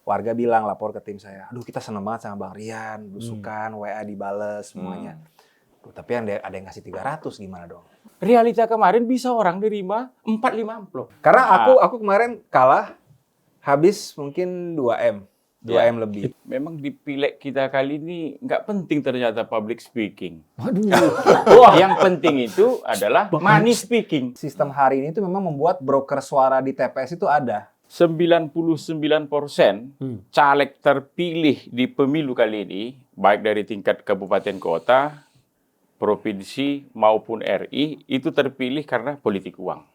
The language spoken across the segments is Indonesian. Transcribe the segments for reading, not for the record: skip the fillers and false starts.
warga bilang lapor ke tim saya, aduh kita seneng banget sama Bang Rian, belusukan, WA dibales semuanya. Duh, tapi ada yang ngasih 300 gimana dong? Realita kemarin bisa orang nerima 4-5 amplop. Karena aku kemarin kalah habis mungkin 2M. 2M lebih. Memang di pileg kita kali ini nggak penting ternyata public speaking. Waduh. Yang penting itu adalah money speaking. Sistem hari ini tuh memang membuat broker suara di TPS itu ada. 99% caleg terpilih di pemilu kali ini, baik dari tingkat kabupaten kota, provinsi maupun RI, itu terpilih karena politik uang.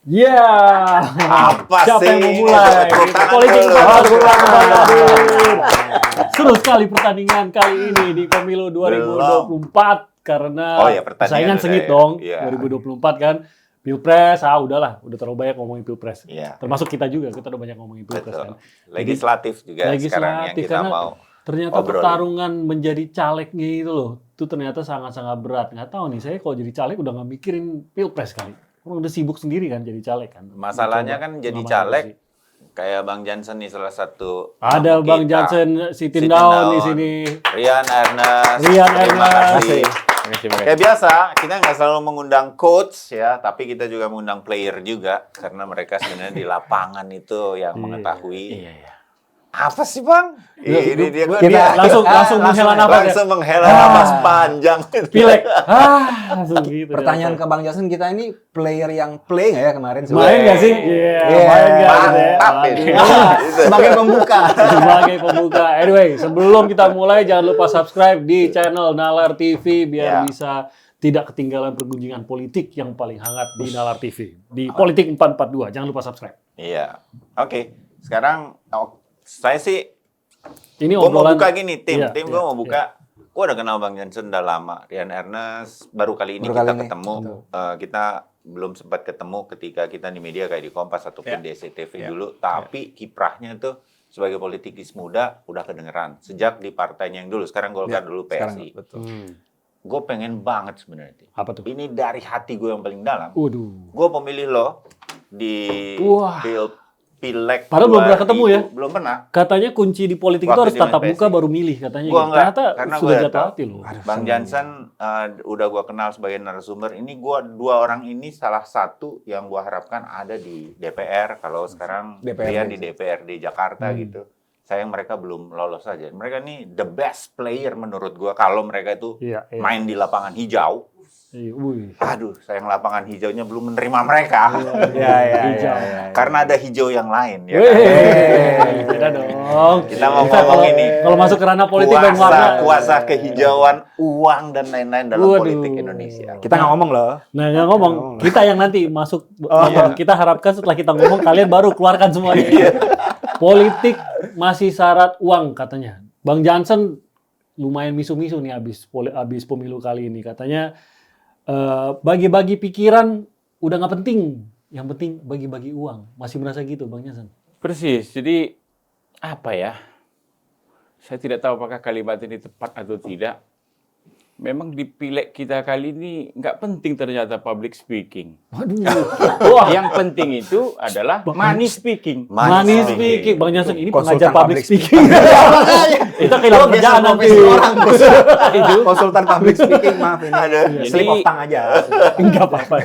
Ya, Apa siapa sih? yang mau mulai? Tepuk tangan Politik dulu. kembali hadir. Seru sekali pertandingan kali ini di pemilu 2024 karena pertandingan persaingan sengit ya. dong. Iya. 2024 kan. Pilpres, udahlah, udah terlalu banyak ngomongin Pilpres. Iya. Termasuk kita juga, kita udah banyak ngomongin Pilpres Betul. kan. Legislatif juga sekarang yang kita karena mau ternyata obrolin. pertarungan menjadi calegnya itu loh, itu ternyata sangat-sangat berat. Nggak tahu nih, saya kalau jadi caleg udah nggak mikirin Pilpres kali. Orang udah sibuk sendiri kan jadi caleg kan. Masalahnya Coba kan jadi ngambil caleg posisi. kayak Bang Jansen nih salah satu. Ada tamu Bang kita. Jansen sitting Sitting down down. di sini. Rian Ernest. Ernest. Terima kasih. Terima kasih. Kayak biasa, kita nggak selalu mengundang coach ya, tapi kita juga mengundang player juga karena mereka sebenarnya di lapangan itu yang mengetahui. Iya, iya. Apa sih Bang? Ini dia Kita langsung menghela nafas ya. langsung menghela nafas panjang. Pilek. Langsung gitu. Pertanyaan ke Bang Jason, kita ini player yang play nggak ya kemarin? Main nggak sih? Iya, Iya, main nggak? mantap ini. Sebagai pembuka. Sebagai pembuka. Anyway, sebelum kita mulai jangan lupa subscribe di channel Nalar TV biar Ya. bisa tidak ketinggalan pergunjingan politik yang paling hangat di Nalar TV. Di Politik 442. Jangan lupa subscribe. Iya. Oke. Sekarang saya sih Ini gue mau obrolan buka gini, tim Iya, gue iya, mau buka. Gue udah kenal Bang Jansen udah lama. Rian Ernest baru kali ini Baru kita kali ini. ketemu. Kita belum sempat ketemu ketika kita di media kayak di Kompas ataupun di SCTV dulu. Tapi kiprahnya tuh sebagai politikus muda udah kedengeran. Sejak di partainya yang dulu. Sekarang Golkar dulu PSI. Betul. Gue pengen banget sebenarnya. Apa tuh? Ini dari hati gue yang paling dalam. Waduh. Gue pemilih lo di Wah. Pileg. Padahal belum pernah ketemu ya? Belum pernah. Katanya kunci di politik itu Waktu harus dia main tatap muka PSI. baru milih katanya. Gua gitu. enggak, Ternyata karena sudah gua jatuh tahu. hati loh. Bang Jansen udah gua kenal sebagai narasumber. Ini dua orang ini salah satu yang gua harapkan ada di DPR. Kalau sekarang DPRD. dia di DPRD Jakarta gitu. Sayang mereka belum lolos saja. Mereka ini the best player menurut gua kalau mereka itu Iya, iya. main di lapangan hijau. Iya, wih. Aduh, sayang lapangan hijaunya belum menerima mereka. Hijau. Karena ada hijau yang lain ya. Wih, kan? beda dong. Kita mau Bisa ngomong kalau- ini. Kalau masuk ke ranah politik dan warna. kuasa kehijauan, uang dan lain-lain dalam Waduh. politik Indonesia. Kita nggak ngomong loh. Nah, nggak ngomong. Kita yang nanti masuk. ngomong. Kita harapkan setelah kita ngomong, kalian baru keluarkan semuanya. Politik masih syarat uang katanya. Bang Jansen lumayan misu-misu nih abis pemilu kali ini. Katanya bagi-bagi pikiran udah nggak penting. Yang penting bagi-bagi uang. Masih merasa gitu Bang Jansen? Persis. Jadi apa ya? Saya tidak tahu apakah kalimat ini tepat atau tidak. Memang di pileg kita kali ini nggak penting ternyata public speaking. Waduh. Yang penting itu adalah money speaking. Money speaking. Bang Jansen ini Konsultan pengajar public public speaking. Itu kehilangan kerjaan nanti. Itu konsultan public speaking, maaf ini. Aduh. Slip of Jadi- tongue aja. Enggak apa-apa.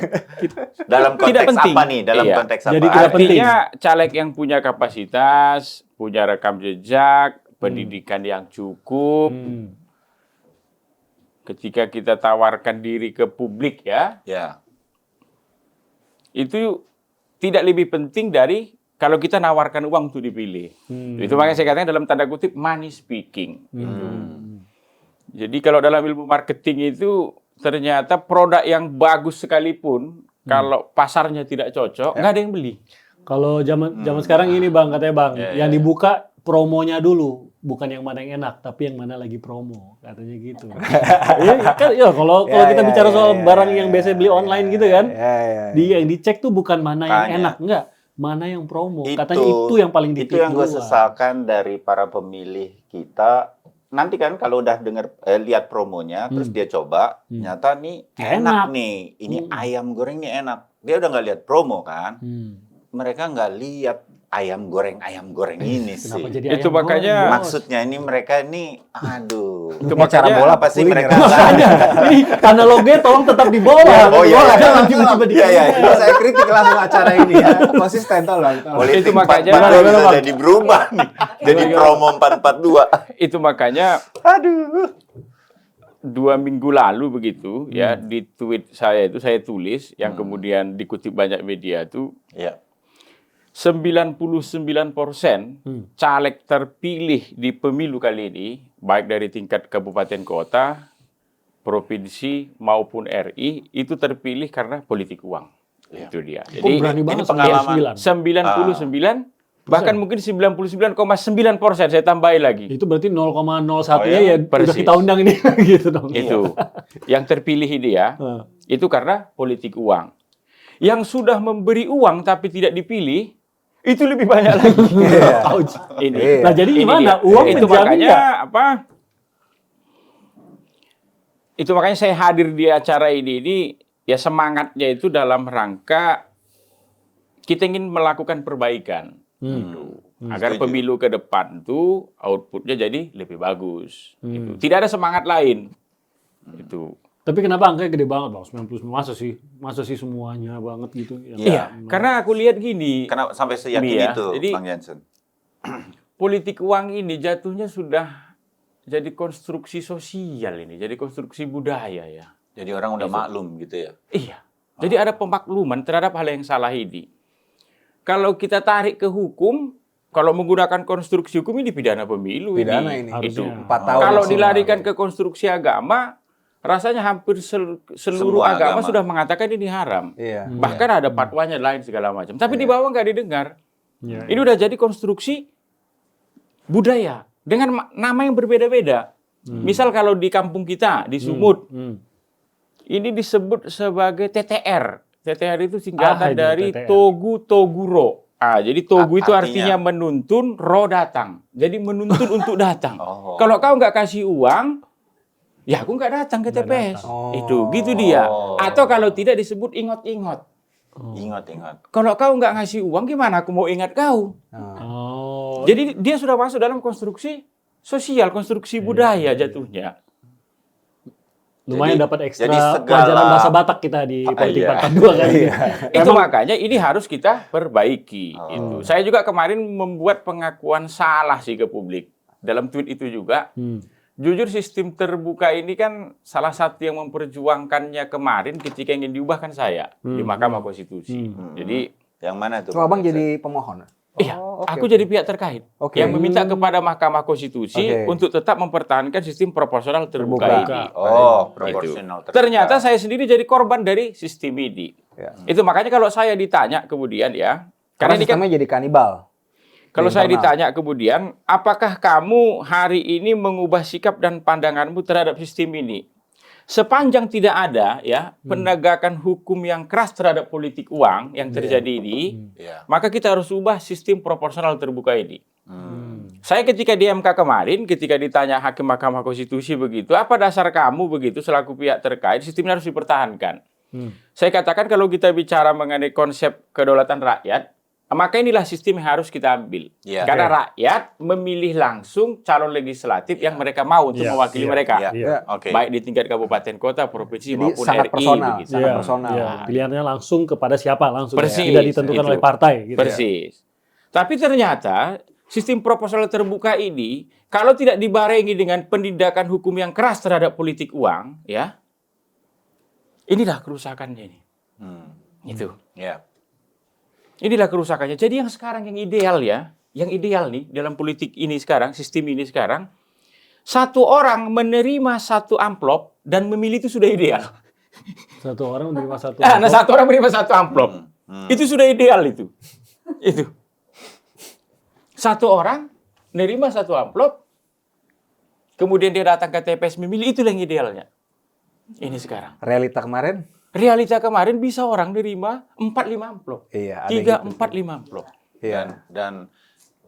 Dalam Tidak konteks penting. apa nih? Dalam Iya. konteks apa? Jadi tidak penting. Artinya caleg yang punya kapasitas, punya rekam jejak, pendidikan yang cukup. Ketika kita tawarkan diri ke publik ya, Ya. itu tidak lebih penting dari kalau kita nawarkan uang untuk dipilih. Itu makanya saya katakan dalam tanda kutip money speaking. Jadi kalau dalam ilmu marketing itu ternyata produk yang bagus sekalipun kalau pasarnya tidak cocok, nggak ada yang beli. Kalau zaman sekarang ini Bang, katanya Bang, yang dibuka promonya dulu, bukan yang mana yang enak, tapi yang mana lagi promo, katanya gitu. Iya kan, ya kalau kita bicara soal barang yang biasa beli online gitu kan, yang dicek tuh bukan mana yang enak, enggak, mana yang promo. Katanya itu yang paling dipilih. Itu yang gue sesalkan dari para pemilih kita. Nanti kan kalau udah lihat promonya, terus dia coba, ternyata nih enak nih, ini ayam goreng nih enak. Dia udah nggak lihat promo kan, mereka nggak lihat ayam goreng ini sih. Jadi itu ayam makanya goreng, Maksudnya ini mereka ini, aduh. Itu cara bola apa sih Puli mereka? makanya ini analoginya tolong tetap di bawah. Oh iya, Jangan tiba-tiba di. Saya kritik langsung acara ini ya. Konsisten tolong. Politik Itu makanya 442 bisa jadi berubah nih. Jadi promo 442. Itu makanya Aduh. 2 minggu lalu begitu ya di tweet saya itu saya tulis yang kemudian dikutip banyak media itu Ya. 99% caleg terpilih di pemilu kali ini baik dari tingkat kabupaten kota, provinsi maupun RI itu terpilih karena politik uang. Ya. Itu dia. Oh, Jadi berani banget pengalaman. 99. 99 bahkan mungkin 99,9% saya tambahin lagi. Itu berarti 0,01 Oh, ya udah persis. kita undang ini gitu dong. Itu. Yang terpilih ini ya, itu karena politik uang. Yang sudah memberi uang tapi tidak dipilih, itu lebih banyak lagi. Ini. Nah, jadi Ini gimana? dia. Uang itu menjamin makanya nggak? apa? Itu makanya saya hadir di acara ini ya semangatnya itu dalam rangka kita ingin melakukan perbaikan. Gitu. Agar Setuju. pemilu ke depan tuh outputnya jadi lebih bagus. Gitu. Tidak ada semangat lain. Itu. Tapi kenapa angkanya gede banget, Bang? 99 masa sih semuanya banget gitu. Iya, karena aku lihat gini. Kenapa sampai seyakin Ini ya, itu, jadi- Bang Jansen? Politik uang ini jatuhnya sudah jadi konstruksi sosial ini, jadi konstruksi budaya ya. Jadi orang udah maklum gitu ya. Iya. Jadi ada pemakluman terhadap hal yang salah ini. Kalau kita tarik ke hukum, kalau menggunakan konstruksi hukum ini pidana pemilu Pidana ini. ini. Itu. Harusnya. 4 tahun. Kalau maksimal. dilarikan ke konstruksi agama, rasanya hampir seluruh Semua agama agama. sudah mengatakan ini haram. Iya. Bahkan ada fatwanya lain segala macam. Tapi di bawah nggak didengar. Iya. Ini udah jadi konstruksi budaya dengan nama yang berbeda-beda. Misal kalau di kampung kita di Sumut, ini disebut sebagai TTR. TTR itu singkatan itu dari TTR. Togu Toguro. Jadi Togu itu Artinya? artinya menuntun, ro datang. Jadi menuntun untuk datang. Oh. Kalau kau nggak kasih uang, ya aku nggak datang ke TPS. Itu, gitu dia. Atau kalau tidak disebut ingot-ingot. Ingat. Kalau kau nggak ngasih uang, gimana aku mau ingat kau? Oh. Jadi dia sudah masuk dalam konstruksi sosial, konstruksi budaya jatuhnya. Lumayan Jadi- dapat ekstra jadi segala- pelajaran bahasa Batak kita di politik iya. 42 kan. Itu makanya ini harus kita perbaiki. Oh. Itu. Saya juga kemarin membuat pengakuan salah sih ke publik. Dalam tweet itu juga, jujur sistem terbuka ini kan salah satu yang memperjuangkannya kemarin ketika ingin diubah kan saya di Mahkamah Konstitusi. Jadi Yang mana tuh? Coba Bang jadi pemohon. iya, oke, aku oke. jadi pihak terkait Oke. yang meminta kepada Mahkamah Konstitusi Oke. untuk tetap mempertahankan sistem proporsional terbuka, Terbuka. ini. Oh, Itu. proporsional. Ternyata saya sendiri jadi korban dari sistem ini. Ya. Itu makanya kalau saya ditanya kemudian ya, Karena karena ini kan sistemnya jadi kanibal. kalau di saya internal. ditanya kemudian, apakah kamu hari ini mengubah sikap dan pandanganmu terhadap sistem ini? Sepanjang tidak ada ya penegakan hukum yang keras terhadap politik uang yang terjadi ini, Iya. maka kita harus ubah sistem proporsional terbuka ini. Saya ketika di MK kemarin, ketika ditanya Hakim Mahkamah Konstitusi begitu, apa dasar kamu begitu selaku pihak terkait, sistemnya harus dipertahankan. Saya katakan kalau kita bicara mengenai konsep kedaulatan rakyat, maka inilah sistem yang harus kita ambil. Iya. Karena rakyat memilih langsung calon legislatif yang mereka mau untuk Iya, mewakili iya, mereka. Iya. Oke. Baik di tingkat kabupaten kota, provinsi Jadi maupun sangat RI personal. begitu. Sangat personal. Iya, pilihannya langsung kepada siapa langsung. Persis, Tidak ditentukan itu. oleh partai gitu. Persis. Tapi ternyata sistem proporsional terbuka ini kalau tidak dibarengi dengan penindakan hukum yang keras terhadap politik uang, ya, inilah kerusakannya ini. Itu. Iya. Inilah kerusakannya. Jadi yang sekarang yang ideal ya, yang ideal nih dalam politik ini sekarang, sistem ini sekarang, satu orang menerima satu amplop dan memilih itu sudah ideal. Satu orang menerima satu. Nah, satu orang menerima satu amplop. Itu sudah ideal itu. Itu. Satu orang nerima satu amplop, kemudian dia datang ke TPS memilih, itu yang idealnya. Ini sekarang. Realita kemarin? Realita kemarin bisa orang nerima 4-5 amplop. Iya, ada 3, gitu. 4, 5 amplop. Iya. Dan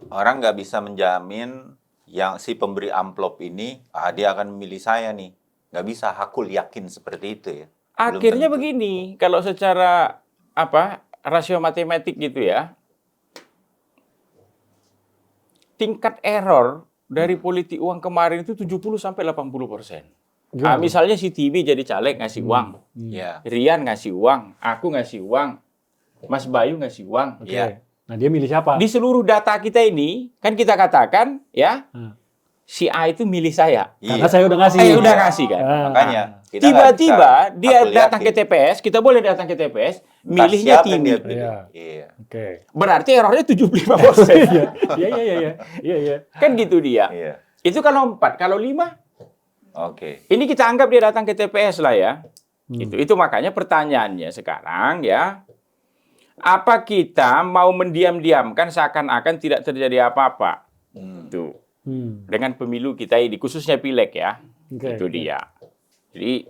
orang nggak bisa menjamin yang si pemberi amplop ini, dia akan memilih saya nih. Nggak bisa hakul yakin seperti itu ya. Belum Akhirnya tentu. begini, kalau secara rasio matematik gitu ya, tingkat error dari politik uang kemarin itu 70-80%. Misalnya si TV jadi caleg ngasih uang, Ya. Rian ngasih uang, aku ngasih uang, Mas Bayu ngasih uang. Oke. Iya. Nah, dia milih siapa? Di seluruh data kita ini, kan kita katakan ya, si A itu milih saya. Karena saya udah ngasih. Udah ngasih kan. Makanya kita nggak Tiba-tiba bisa dia hakul datang ke yakin. TPS, kita boleh datang ke TPS, Entah milihnya siapa yang TV. dia pilih. Iya. Iya. Oke. Berarti errornya 75%. Iya. Kan gitu dia. Iya. Itu kalau 4, kalau 5, Oke. ini kita anggap dia datang ke TPS lah ya. Itu makanya pertanyaannya sekarang ya, apa kita mau mendiam-diamkan seakan-akan tidak terjadi apa-apa? Tuh. Dengan pemilu kita ini, khususnya pileg ya. Oke. Itu dia. Jadi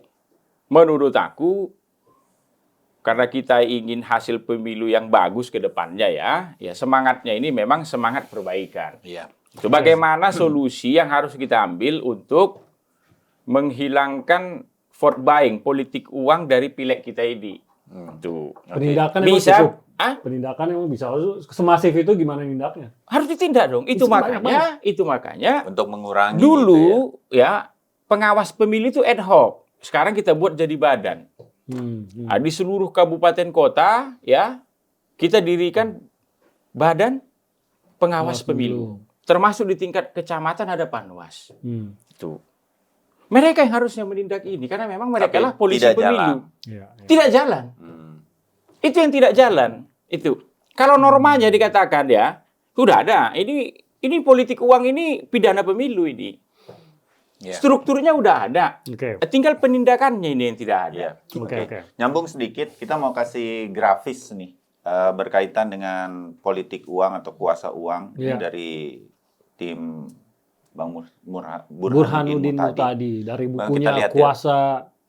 menurut aku, karena kita ingin hasil pemilu yang bagus ke depannya ya semangatnya ini memang semangat perbaikan. Iya. Itu bagaimana solusi yang harus kita ambil untuk menghilangkan vote buying, politik uang dari pileg kita ini. Tuh. Penindakan emang Bisa, cukup. Penindakan emang bisa. Semasif itu gimana nindaknya? harus ditindak dong. Itu makanya Untuk mengurangi dulu ya pengawas pemilu itu ad hoc. Sekarang kita buat jadi badan. Di seluruh kabupaten kota ya kita dirikan badan pengawas pemilu. Termasuk di tingkat kecamatan ada panwas. Itu. Mereka yang harusnya menindak ini karena memang mereka Tapi lah polisi tidak pemilu. Iya. Tidak jalan. Itu yang tidak jalan. Itu. Kalau normanya dikatakan ya, sudah ada. Ini politik uang ini pidana pemilu ini. Iya. Strukturnya udah ada. Oke. Tinggal penindakannya ini yang tidak ada. Iya. Oke. Nyambung sedikit, kita mau kasih grafis nih berkaitan dengan politik uang atau kuasa uang ini Iya. dari tim Bang Burhanuddin Muhtadi dari Bang, bukunya kita lihat ya. Kuasa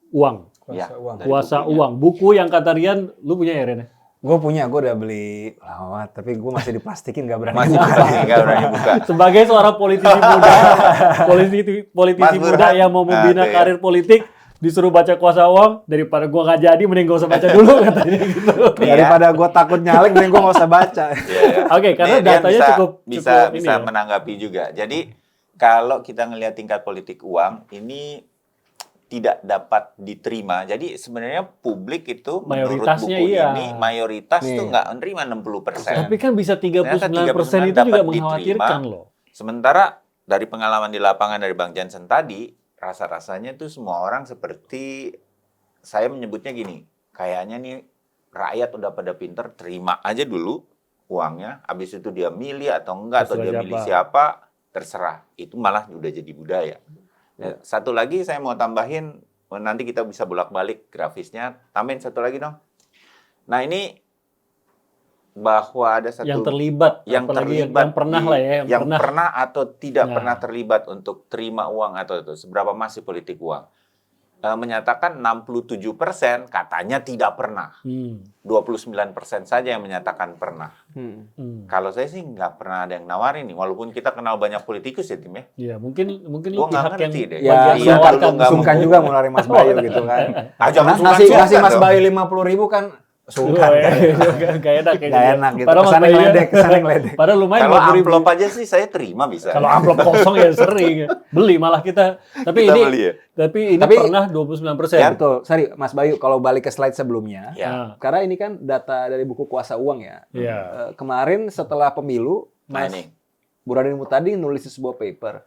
Uang. Ya, Kuasa uang. dari Kuasa bukunya. Uang. Buku yang kata Rian, lu punya ya Ren? Gue punya, gue udah beli lama, tapi gue masih diplastikin, gak berani Masih buka. nggak berani buka. Sebagai seorang politisi muda, politisi Mas muda Burhan. yang mau membina Tuh ya. karir politik, disuruh baca Kuasa Uang, daripada gua nggak jadi, mending gak usah baca dulu katanya gitu. Nih ya. Daripada gue takut nyalek, mending gue gak usah baca. Iya, ya. Oke, karena Dia datanya bisa, cukup bisa ini ya. menanggapi juga. Jadi kalau kita ngelihat tingkat politik uang ini tidak dapat diterima. Jadi sebenarnya publik itu menurut Mayoritasnya buku iya. ini mayoritas Nih. tuh nggak menerima 60%. Tapi kan bisa 39% itu dapat juga diterima. mengkhawatirkan loh. Sementara dari pengalaman di lapangan dari Bang Jansen tadi, rasa-rasanya tuh semua orang seperti saya menyebutnya gini, kayaknya nih rakyat udah pada pinter, terima aja dulu uangnya, habis itu dia milih atau enggak, atau Terserah dia milih siapa, terserah. Itu malah udah jadi budaya. Ya, satu lagi saya mau tambahin, nanti kita bisa bolak-balik grafisnya. Tambahin satu lagi dong. Nah ini bahwa ada satu Yang terlibat, yang apalagi terlibat yang pernah di- lah ya, yang pernah atau tidak Nah. pernah terlibat untuk terima uang atau itu seberapa masih politik uang. Menyatakan 67% katanya tidak pernah. 29% saja yang menyatakan pernah. Kalau saya sih nggak pernah ada yang nawarin nih, walaupun kita kenal banyak politikus ya tim ya. Iya, mungkin ini Gua nggak pihak yang ngerti deh. Ya, Iya, bagian kalau menawarkan. nggak sungkan mau- juga mulai Mas Bayu gitu kan. Jangan Ngasih sungkan Mas dong. Bayu 50.000 kan sungkan. Gak enak kayaknya. Gak enak gitu. Padahal Mas Kesannya Bayu- ngeledek, kesannya ngeledek. Padahal lumayan Kalau 50.000. amplop aja sih saya terima bisa. Kalau amplop kosong ya sering. Beli malah kita. Tapi Kita ini beli ya? tapi ini Tapi- pernah 29%. Ya betul. Sorry Mas Bayu, kalau balik ke slide sebelumnya, Ya. Nah, karena ini kan data dari buku Kuasa Uang ya. Iya. Kemarin setelah pemilu, Nah Mas ini. Burhanuddin Muhtadi nulis di sebuah paper.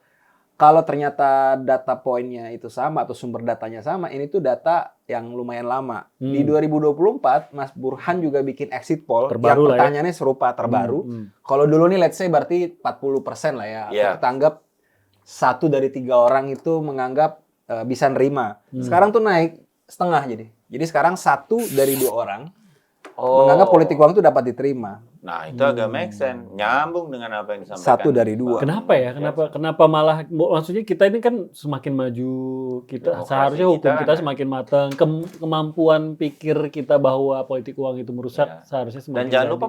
Kalau ternyata data poinnya itu sama atau sumber datanya sama, ini tuh data yang lumayan lama. Di 2024, Mas Burhan juga bikin exit poll Terbaru yang lah ya. pertanyaannya serupa terbaru. Kalau dulu nih let's say berarti 40% lah ya. Iya. Kita anggap 1 dari 3 orang itu menganggap bisa nerima. Sekarang tuh naik setengah jadi. Jadi sekarang 1 dari 2 orang menganggap politik uang itu dapat diterima. Nah, itu agak make sense. Nyambung dengan apa yang disampaikan. Satu dari dua. Kenapa ya? Kenapa malah maksudnya kita ini kan semakin maju, kita Demokrasi seharusnya hukum kita kita kan. semakin matang, kemampuan pikir kita bahwa politik uang itu merusak Ya. seharusnya Dan semakin jangan jadi. lupa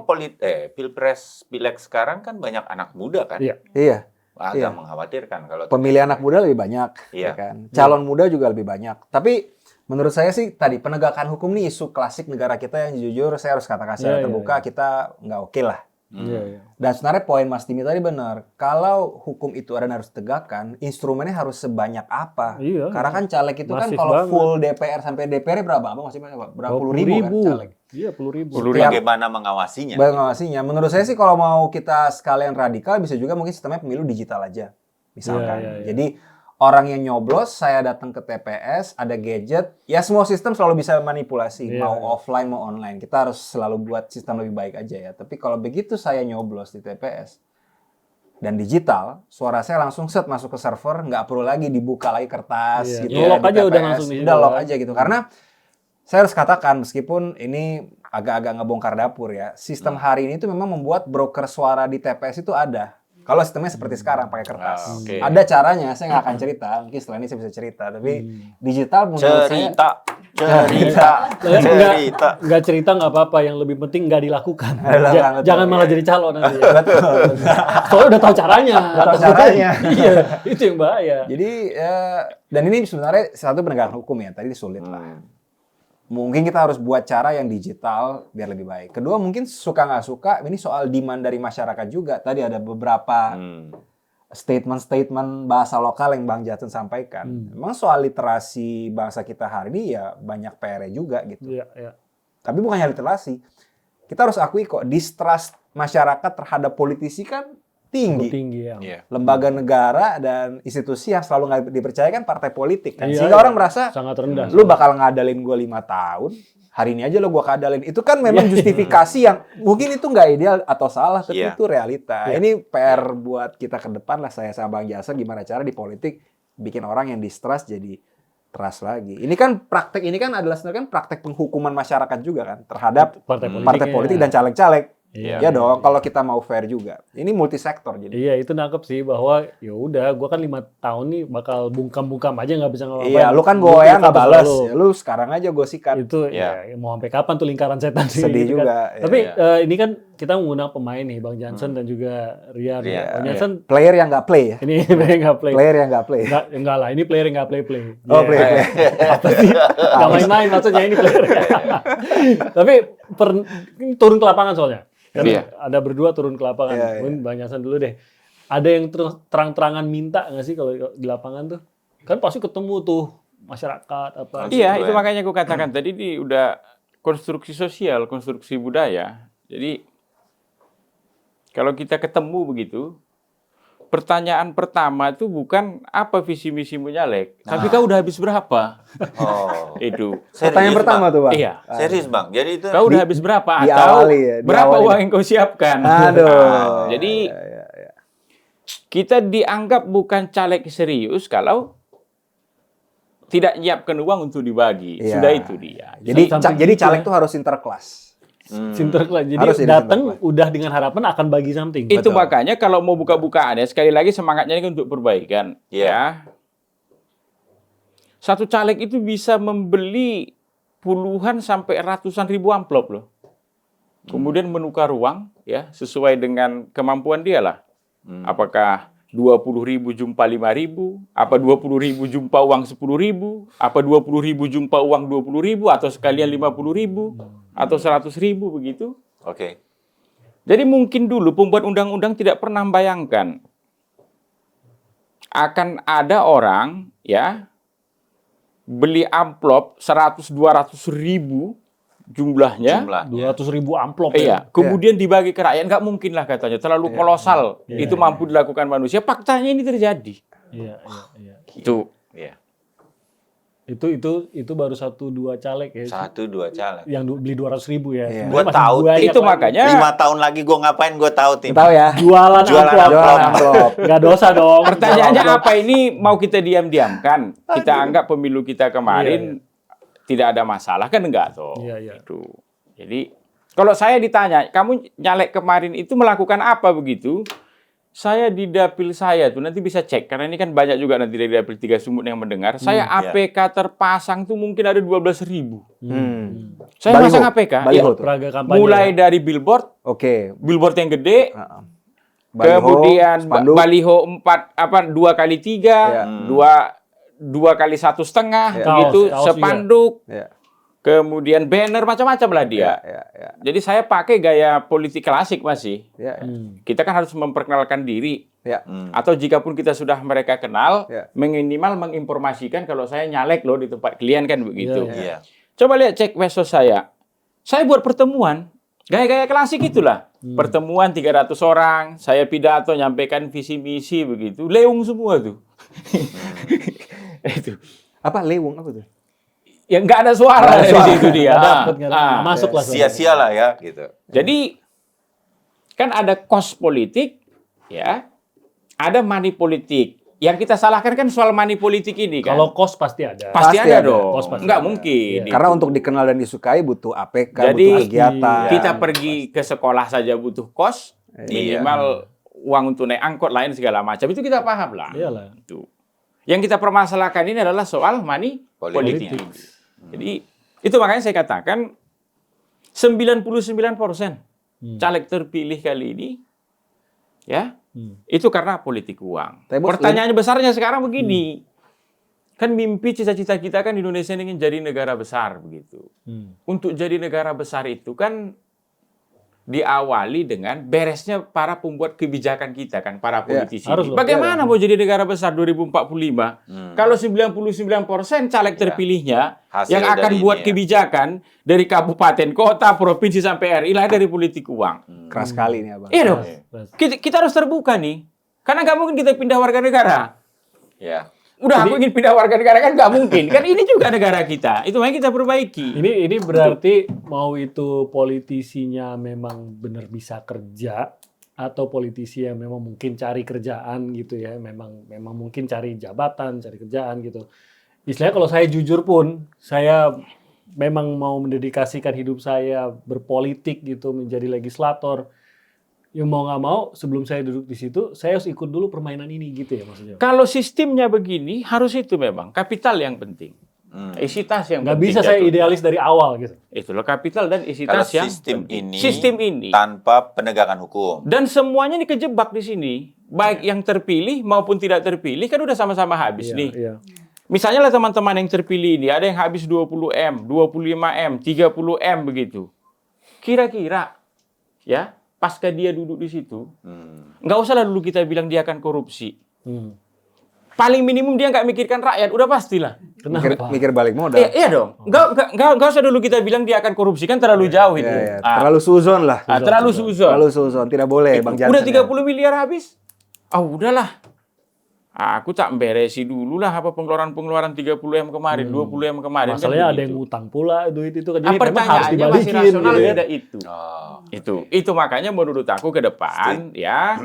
Pilpres, Pileg sekarang kan banyak anak muda kan? Iya. Iya. Agak Iya. mengkhawatirkan kalau Pemilih anak muda lebih banyak, Iya. ya kan? Calon muda juga lebih banyak. Tapi menurut saya sih tadi penegakan hukum nih isu klasik negara kita yang jujur saya harus katakan secara Iya, iya, terbuka kita nggak oke lah. Iya, iya. Dan sebenarnya poin Mas Timi tadi benar. Kalau hukum itu ada dan harus ditegakkan, instrumennya harus sebanyak apa? Iya. Karena kan caleg itu kan Masif kalau banget. full DPR sampai DPR berapa? Abang masih berapa puluh ribu kan caleg? Iya, 10.000. bagaimana mengawasinya? Mengawasinya. Menurut saya sih kalau mau kita sekalian radikal bisa juga mungkin sistemnya pemilu digital aja. Misalkan. Iya, iya, iya. Jadi orang yang nyoblos, saya datang ke TPS, ada gadget, ya semua sistem selalu bisa manipulasi, Iya, mau iya. offline mau online. Kita harus selalu buat sistem lebih baik aja ya. Tapi kalau begitu saya nyoblos di TPS dan digital, suara saya langsung set masuk ke server, nggak perlu lagi dibuka lagi kertas Iya, gitu. di lock di aja udah TPS. langsung di situ Udah lock kan. aja gitu. Karena saya harus katakan meskipun ini agak-agak ngebongkar dapur ya, sistem hari ini tuh memang membuat broker suara di TPS itu ada. Kalau sistemnya seperti sekarang pakai kertas. Ah, oke. Ada caranya, saya nggak akan cerita. Mungkin setelah ini saya bisa cerita. Tapi digital menurut saya cerita. Nggak cerita nggak apa-apa, yang lebih penting nggak dilakukan. Betul. Jangan malah jadi calon nanti. betul. Soalnya udah tahu caranya. Udah tahu caranya. Iya, itu yang bahaya. Jadi dan ini sebenarnya satu penegakan hukum ya. Tadi sulit lah. Mungkin kita harus buat cara yang digital biar lebih baik. Kedua mungkin suka nggak suka ini soal demand dari masyarakat juga. Tadi ada beberapa statement-statement bahasa lokal yang Bang Jatun sampaikan. Memang soal literasi bangsa kita hari ini ya banyak PR juga gitu. Iya, iya. Tapi bukan hanya literasi. Kita harus akui kok distrust masyarakat terhadap politisi kan tinggi. Tinggi ya. Iya. Lembaga negara dan institusi yang selalu nggak dipercaya kan partai politik kan. Iya, Sehingga iya. orang merasa Sangat rendah. lu bakal ngadalin gue 5 tahun, hari ini aja lo gue kadalin. Itu kan memang justifikasi yang mungkin itu nggak ideal atau salah, tapi Iya. itu realita. Iya. Ini PR buat kita ke depan lah, saya sama Bang Jasa, gimana cara di politik bikin orang yang distrust jadi trust lagi. Ini kan praktek, ini kan adalah sebenarnya kan praktek penghukuman masyarakat juga kan terhadap partai politik dan caleg-caleg. Iya. Ya dong, kalau kita mau fair juga. Ini multisektor jadi. Iya, itu nangkep sih bahwa ya udah, gua kan 5 tahun nih bakal bungkam-bungkam aja nggak bisa ngapa-ngapain. Iya, lu kan Gua goyang nggak tetap balas. selalu. Ya, lu sekarang aja gue sikat. Itu ya mau sampai kapan tuh lingkaran setan sih. Sedih gitu kan. juga. Ya. Tapi ini kan kita mengundang pemain nih, Bang Jansen dan juga Rian. Iya, Bang Jansen Player yang nggak play ya. ini player nggak play. Player yang nggak play. Enggak lah, ini player yang nggak play. Oh, Iya. play. Apa sih? Nggak main-main maksudnya ini player. Tapi ini turun ke lapangan soalnya. Kan Iya. ada berdua turun ke lapangan. Iya, iya. Mungkin Bang Jansen dulu deh. Ada yang terang-terangan minta nggak sih kalau di lapangan tuh? Kan pasti ketemu tuh masyarakat apa. Iya, Gitu itu ya. makanya aku katakan tadi ini udah konstruksi sosial, konstruksi budaya. Jadi kalau kita ketemu begitu, pertanyaan pertama itu bukan apa visi misimu nyalek, tapi kau udah habis berapa? Oh. Itu. Pertanyaan pertama tuh, Bang. Iya. Serius, Bang. Jadi itu Kau udah habis berapa? Atau diawali ya, berapa diawali. uang yang kau siapkan? Aduh. Nah, jadi Ya. kita dianggap bukan caleg serius kalau tidak nyiapkan uang untuk dibagi. Iya. Sudah itu dia. Jadi sampai Jadi gitu caleg ya. tuh harus interkelas. Sinterklas. Jadi Harus jadi datang sinterklas. udah dengan harapan akan bagi something. Itu Betul. makanya kalau mau buka-bukaan ya, sekali lagi semangatnya ini untuk perbaikan. Iya. Ya. Satu caleg itu bisa membeli puluhan sampai ratusan ribu amplop loh. Kemudian menukar uang ya sesuai dengan kemampuan dia lah. Apakah 20.000 jumpa 5.000, apa 20.000 jumpa uang 10.000, apa 20.000 jumpa uang 20.000 atau sekalian 50.000 atau 100.000 begitu. Oke. Jadi mungkin dulu pembuat undang-undang tidak pernah membayangkan akan ada orang ya beli amplop 100-200 ribu jumlahnya. 200.000 amplop Iya, kemudian dibagi ke rakyat nggak mungkin lah katanya, terlalu kolosal. Itu mampu dilakukan manusia. Faktanya ini terjadi. Iya. Itu. Iya. Itu baru 1-2 caleg ya. 1-2 caleg. Yang beli 200.000 ya. Iya. Sebenarnya Gua masih tahu, banyak Itu lagi. makanya 5 tahun lagi gue ngapain gue tahu, Tim. Tahu ya? Jualan amplop. Jualan amplop. Nggak dosa dong. pertanyaannya Jualan amplop. apa ini mau kita diam-diamkan? Kita anggap pemilu kita kemarin tidak ada masalah kan enggak toh. Iya. Itu. Jadi Kalau saya ditanya, kamu nyalek kemarin itu melakukan apa begitu? Saya di dapil saya tuh nanti bisa cek karena ini kan banyak juga nanti dari dapil 3 Sumut yang mendengar. Saya APK terpasang tuh mungkin ada 12.000. Saya Baliho. pasang APK. Baliho Ya, tuh. Peraga kampanye. mulai dari billboard, Oke. billboard yang gede, Baliho, kemudian spanduk. baliho 2x3, Ya. 2x1,5, Ya. begitu, Kaos sepanduk, Ya, kemudian banner macam-macam lah dia. ya. Jadi saya pakai gaya politik klasik masih. Ya, ya. Kita kan harus memperkenalkan diri. Ya. Atau jika pun kita sudah mereka kenal, Ya. minimal menginformasikan kalau saya nyalek loh di tempat klien kan begitu. Ya, Iya. Coba lihat cek medsos saya. Saya buat pertemuan, gaya-gaya klasik itulah. Pertemuan 300 orang, saya pidato, nyampaikan visi misi begitu. Leung semua tuh. Itu. Apa lewung apa tuh? Ya nggak ada suara Nggak ada di suara. situ dia. Nggak dapet, nggak dapet. Ah. Masuk lah. Sia-sia lah ya gitu. Jadi kan ada kos politik, ya, ada money politik. Yang kita salahkan kan soal money politik ini kan. Kalau kos pasti ada. pasti Pasti ada ada. dong. Kos pasti Nggak ada. mungkin. Iya. Karena untuk dikenal dan disukai butuh APK, Jadi, butuh kegiatan. Kita pergi ke sekolah saja butuh kos, minimal uang untuk naik angkot lain segala macam. Itu kita paham lah. Iyalah. Itu. Yang kita permasalahkan ini adalah soal money Politik. politik. Jadi itu makanya saya katakan 99% caleg terpilih kali ini ya itu karena politik uang. Tapi bos, Pertanyaan besarnya sekarang begini. Kan mimpi cita-cita kita kan Indonesia ini ingin jadi negara besar begitu. Untuk jadi negara besar itu kan diawali dengan beresnya para pembuat kebijakan kita kan, para politisi. harus loh. Bagaimana mau jadi negara besar 2045 kalau 99% caleg terpilihnya Hasil yang akan dari buat ini ya. kebijakan dari kabupaten, kota, provinsi sampai RI lahir dari politik uang. Keras sekali nih, Abang. Iya dong. Keras. Kita harus terbuka nih. Karena nggak mungkin kita pindah warga negara. Ya. Udah aku ingin pindah warga negara kan nggak mungkin. Kan ini juga negara kita. Itu makanya kita perbaiki. Ini berarti mau itu politisinya memang benar bisa kerja atau politisi yang memang mungkin cari kerjaan gitu ya, memang mungkin cari jabatan, cari kerjaan gitu. Istilahnya kalau saya jujur pun, saya memang mau mendedikasikan hidup saya berpolitik gitu, menjadi legislator. Ya mau nggak mau, sebelum saya duduk di situ, saya harus ikut dulu permainan ini gitu ya maksudnya. Kalau sistemnya begini, harus itu memang. Kapital yang penting. Isitas yang Nggak penting. bisa saya jatuhnya. idealis dari awal gitu. Itulah kapital dan Kalau isitas yang sistem penting. ini, Sistem ini. tanpa penegakan hukum. Dan semuanya ini kejebak di sini. Baik yang terpilih maupun tidak terpilih, kan udah sama-sama habis nih. Iya. Misalnya lah teman-teman yang terpilih ini, ada yang habis 20M, 25M, 30M begitu. Kira-kira, ya, pasca dia duduk di situ, nggak usah lah dulu kita bilang dia akan korupsi. Paling minimum dia nggak mikirkan rakyat, udah pastilah. Mikir balik modal. Iya dong. Nggak usah dulu kita bilang dia akan korupsi, kan terlalu jauh itu. Ya, ya. Terlalu suzon lah. Terlalu suzon. Terlalu suzon. Tidak boleh, Bang Jansen. Udah 30 miliar habis. Udahlah. Aku tak beresi dulu lah apa pengeluaran 30M kemarin, 20M kemarin. Masalahnya kan ada yang begitu. ngutang pula duit itu kan. Jadi memang harus Pertanyaannya masih dibalikin rasional gitu ya. tidak itu. Itu makanya menurut aku ke depan ya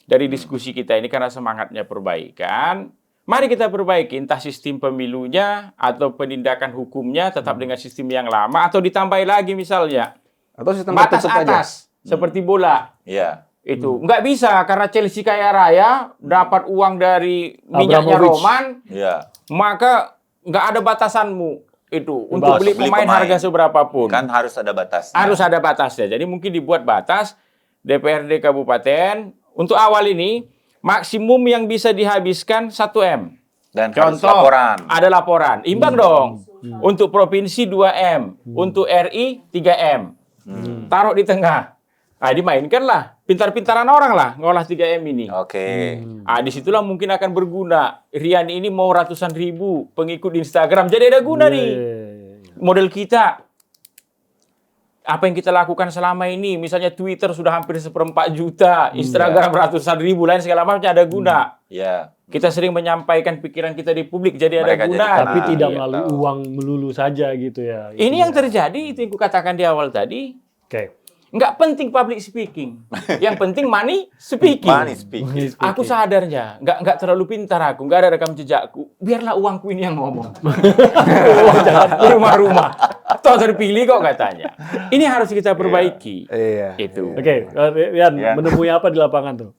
dari diskusi kita ini karena semangatnya perbaikan, mari kita perbaiki entah sistem pemilunya atau penindakan hukumnya tetap dengan sistem yang lama atau ditambah lagi misalnya Atau sistem batas tertutup aja. atas seperti bola. Iya. Itu nggak bisa karena Chelsea kaya raya dapat uang dari minyaknya Abramovich. Roman, Iya. maka nggak ada batasanmu itu untuk beli Beli pemain pemain. harga seberapapun. Kan harus ada batasnya. Harus ada batasnya. Jadi mungkin dibuat batas DPRD kabupaten untuk awal ini maksimum yang bisa dihabiskan 1M. Dan harus Contoh, laporan. ada laporan. Imbang dong. Untuk provinsi 2M, untuk RI 3M. Taruh di tengah. Dimainkanlah. Pintar-pintaran orang lah ngolah 3M ini. Oke. Disitulah mungkin akan berguna. Rian ini mau ratusan ribu pengikut di Instagram. Jadi ada guna nih. Model kita. Apa yang kita lakukan selama ini. Misalnya Twitter sudah hampir 1/4 juta. Instagram ratusan ribu. Lain segala macam ada guna. Ya. Kita sering menyampaikan pikiran kita di publik. Jadi ada Mereka jadi guna. Tapi Nah, tidak iya, melalui tahu. uang melulu saja gitu ya. Ini yang terjadi. Itu yang kukatakan di awal tadi. Oke. Nggak penting public speaking. Yang penting money speaking. Money speaking. Aku sadarnya, nggak terlalu pintar aku, nggak ada rekam jejakku. Biarlah uangku ini yang ngomong. Rumah-rumah. Toh terpilih kok katanya. Ini harus kita perbaiki. Iya. Itu. Oke, Rian, menemui apa di lapangan tuh?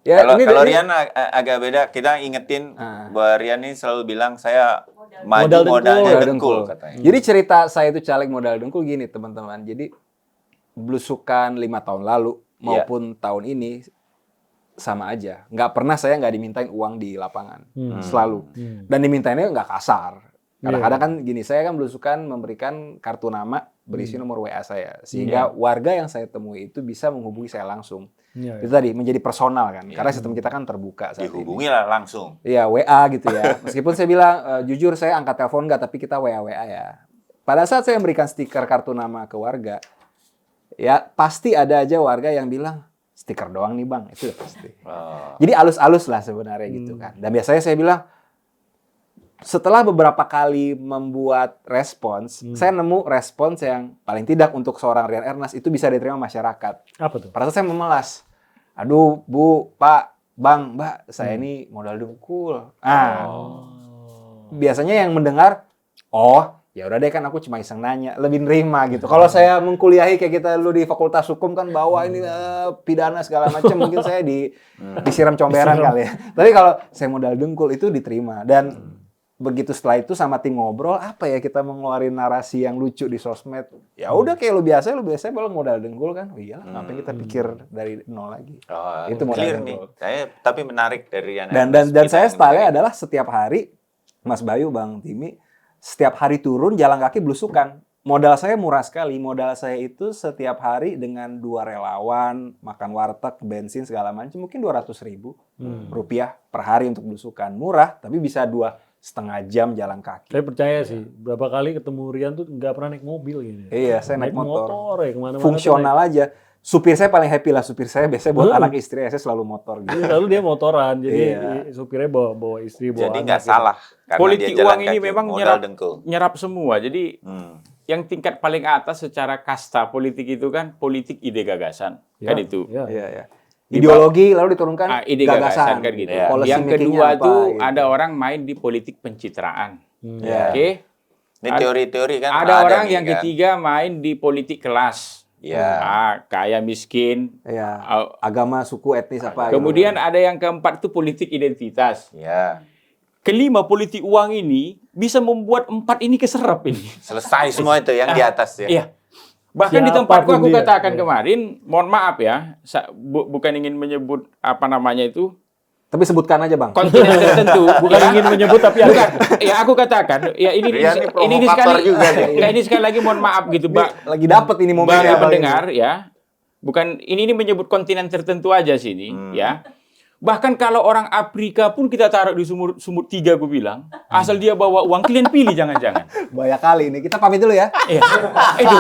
Ya, Kalau Rian agak beda, kita ingetin bahwa Rian ini selalu bilang saya maju modalnya dengkul katanya. Jadi cerita saya itu caleg modal dengkul gini teman-teman. Jadi belusukan 5 tahun lalu maupun tahun ini sama aja. Nggak pernah saya nggak dimintain uang di lapangan. Selalu. Dan dimintainnya nggak kasar. Kadang-kadang kan gini, saya kan belusukan memberikan kartu nama berisi nomor WA saya. Sehingga warga yang saya temui itu bisa menghubungi saya langsung. Itu tadi, menjadi personal kan. Karena sistem kita kan terbuka saat Dihubungi lah langsung. Iya, WA gitu ya. Meskipun saya bilang, jujur saya angkat telepon nggak, tapi kita WA-WA ya. Pada saat saya memberikan stiker kartu nama ke warga, ya pasti ada aja warga yang bilang, stiker doang nih bang, itu udah pasti. Jadi alus-alus lah sebenarnya gitu kan. Dan biasanya saya bilang, setelah beberapa kali membuat respons, saya nemu respons yang paling tidak untuk seorang Rian Ernest itu bisa diterima masyarakat. Apa tuh? Pada saat saya memelas, aduh Bu, Pak, Bang, Mbak, saya ini modal dengkul. Biasanya yang mendengar, oh ya udah deh kan aku cuma iseng nanya, lebih nerima gitu. Kalau saya mengkuliahi kayak kita dulu di Fakultas Hukum kan bawa ini pidana segala macam, mungkin saya disiram comberan kali ya. Tapi kalau saya modal dengkul itu diterima. Dan begitu setelah itu sama tim ngobrol, apa ya kita mengeluarin narasi yang lucu di sosmed. Ya udah kayak lu biasa kalau modal dengkul kan. Oh iyalah, ngapain kita pikir dari nol lagi. Itu modal Clear dengkul. nih. Saya tapi menarik dari Rian. Dan saya style-nya adalah setiap hari, Mas Bayu, Bang Timi, setiap hari turun jalan kaki belusukan. Modal saya murah sekali. Modal saya itu setiap hari dengan 2 relawan, makan warteg, bensin segala macam, mungkin 200.000 rupiah per hari untuk belusukan. Murah, tapi bisa 2,5 jam jalan kaki. Saya percaya sih, berapa kali ketemu Rian tuh nggak pernah naik mobil gitu. Iya, saya naik motor. Ya, kemana-mana fungsional aja. Supir saya paling happy lah. Supir saya biasanya buat anak istri, saya selalu motor gitu. Lalu dia motoran, jadi supirnya bawa istri, bawa Jadi anak. nggak salah. Karena Politik dia jalan uang ini kaki, memang modal dengkul. nyerap semua. Jadi yang tingkat paling atas secara kasta politik itu kan politik ide gagasan. Kan itu. Iya. Ideologi lalu diturunkan Ide gagasan kan gitu. Policy Yang making-nya kedua apa, tuh gitu. ada orang main di politik pencitraan. Iya. Oke. Ini teori-teori kan Ada orang nih, yang kan? ketiga main di politik kelas. Ya. Kaya miskin. Iya. Agama, suku, etnis apa. Kemudian ada yang keempat itu politik identitas. Ya. Kelima politik uang ini bisa membuat 4 ini keserap ini. Selesai semua itu yang di atas ya. Iya. Bahkan di Siapapun tempatku aku dia. katakan kemarin, mohon maaf ya, bukan ingin menyebut apa namanya itu Tapi sebutkan aja Bang. kontinen tertentu. Bukan ingin menyebut tapi Bukan. Ya aku katakan, ya ini Rian ini ini provokator sekali juga nih. ini sekali lagi mohon maaf gitu, Mbak. Lagi dapet ini Bagi momennya. pendengar ya. Bukan ini menyebut kontinen tertentu aja sini ya. Bahkan kalau orang Afrika pun kita taruh di sumur 3 gue bilang, asal dia bawa uang kalian pilih jangan-jangan. Banyak kali ini. Kita pamit dulu ya. Iya. Itu.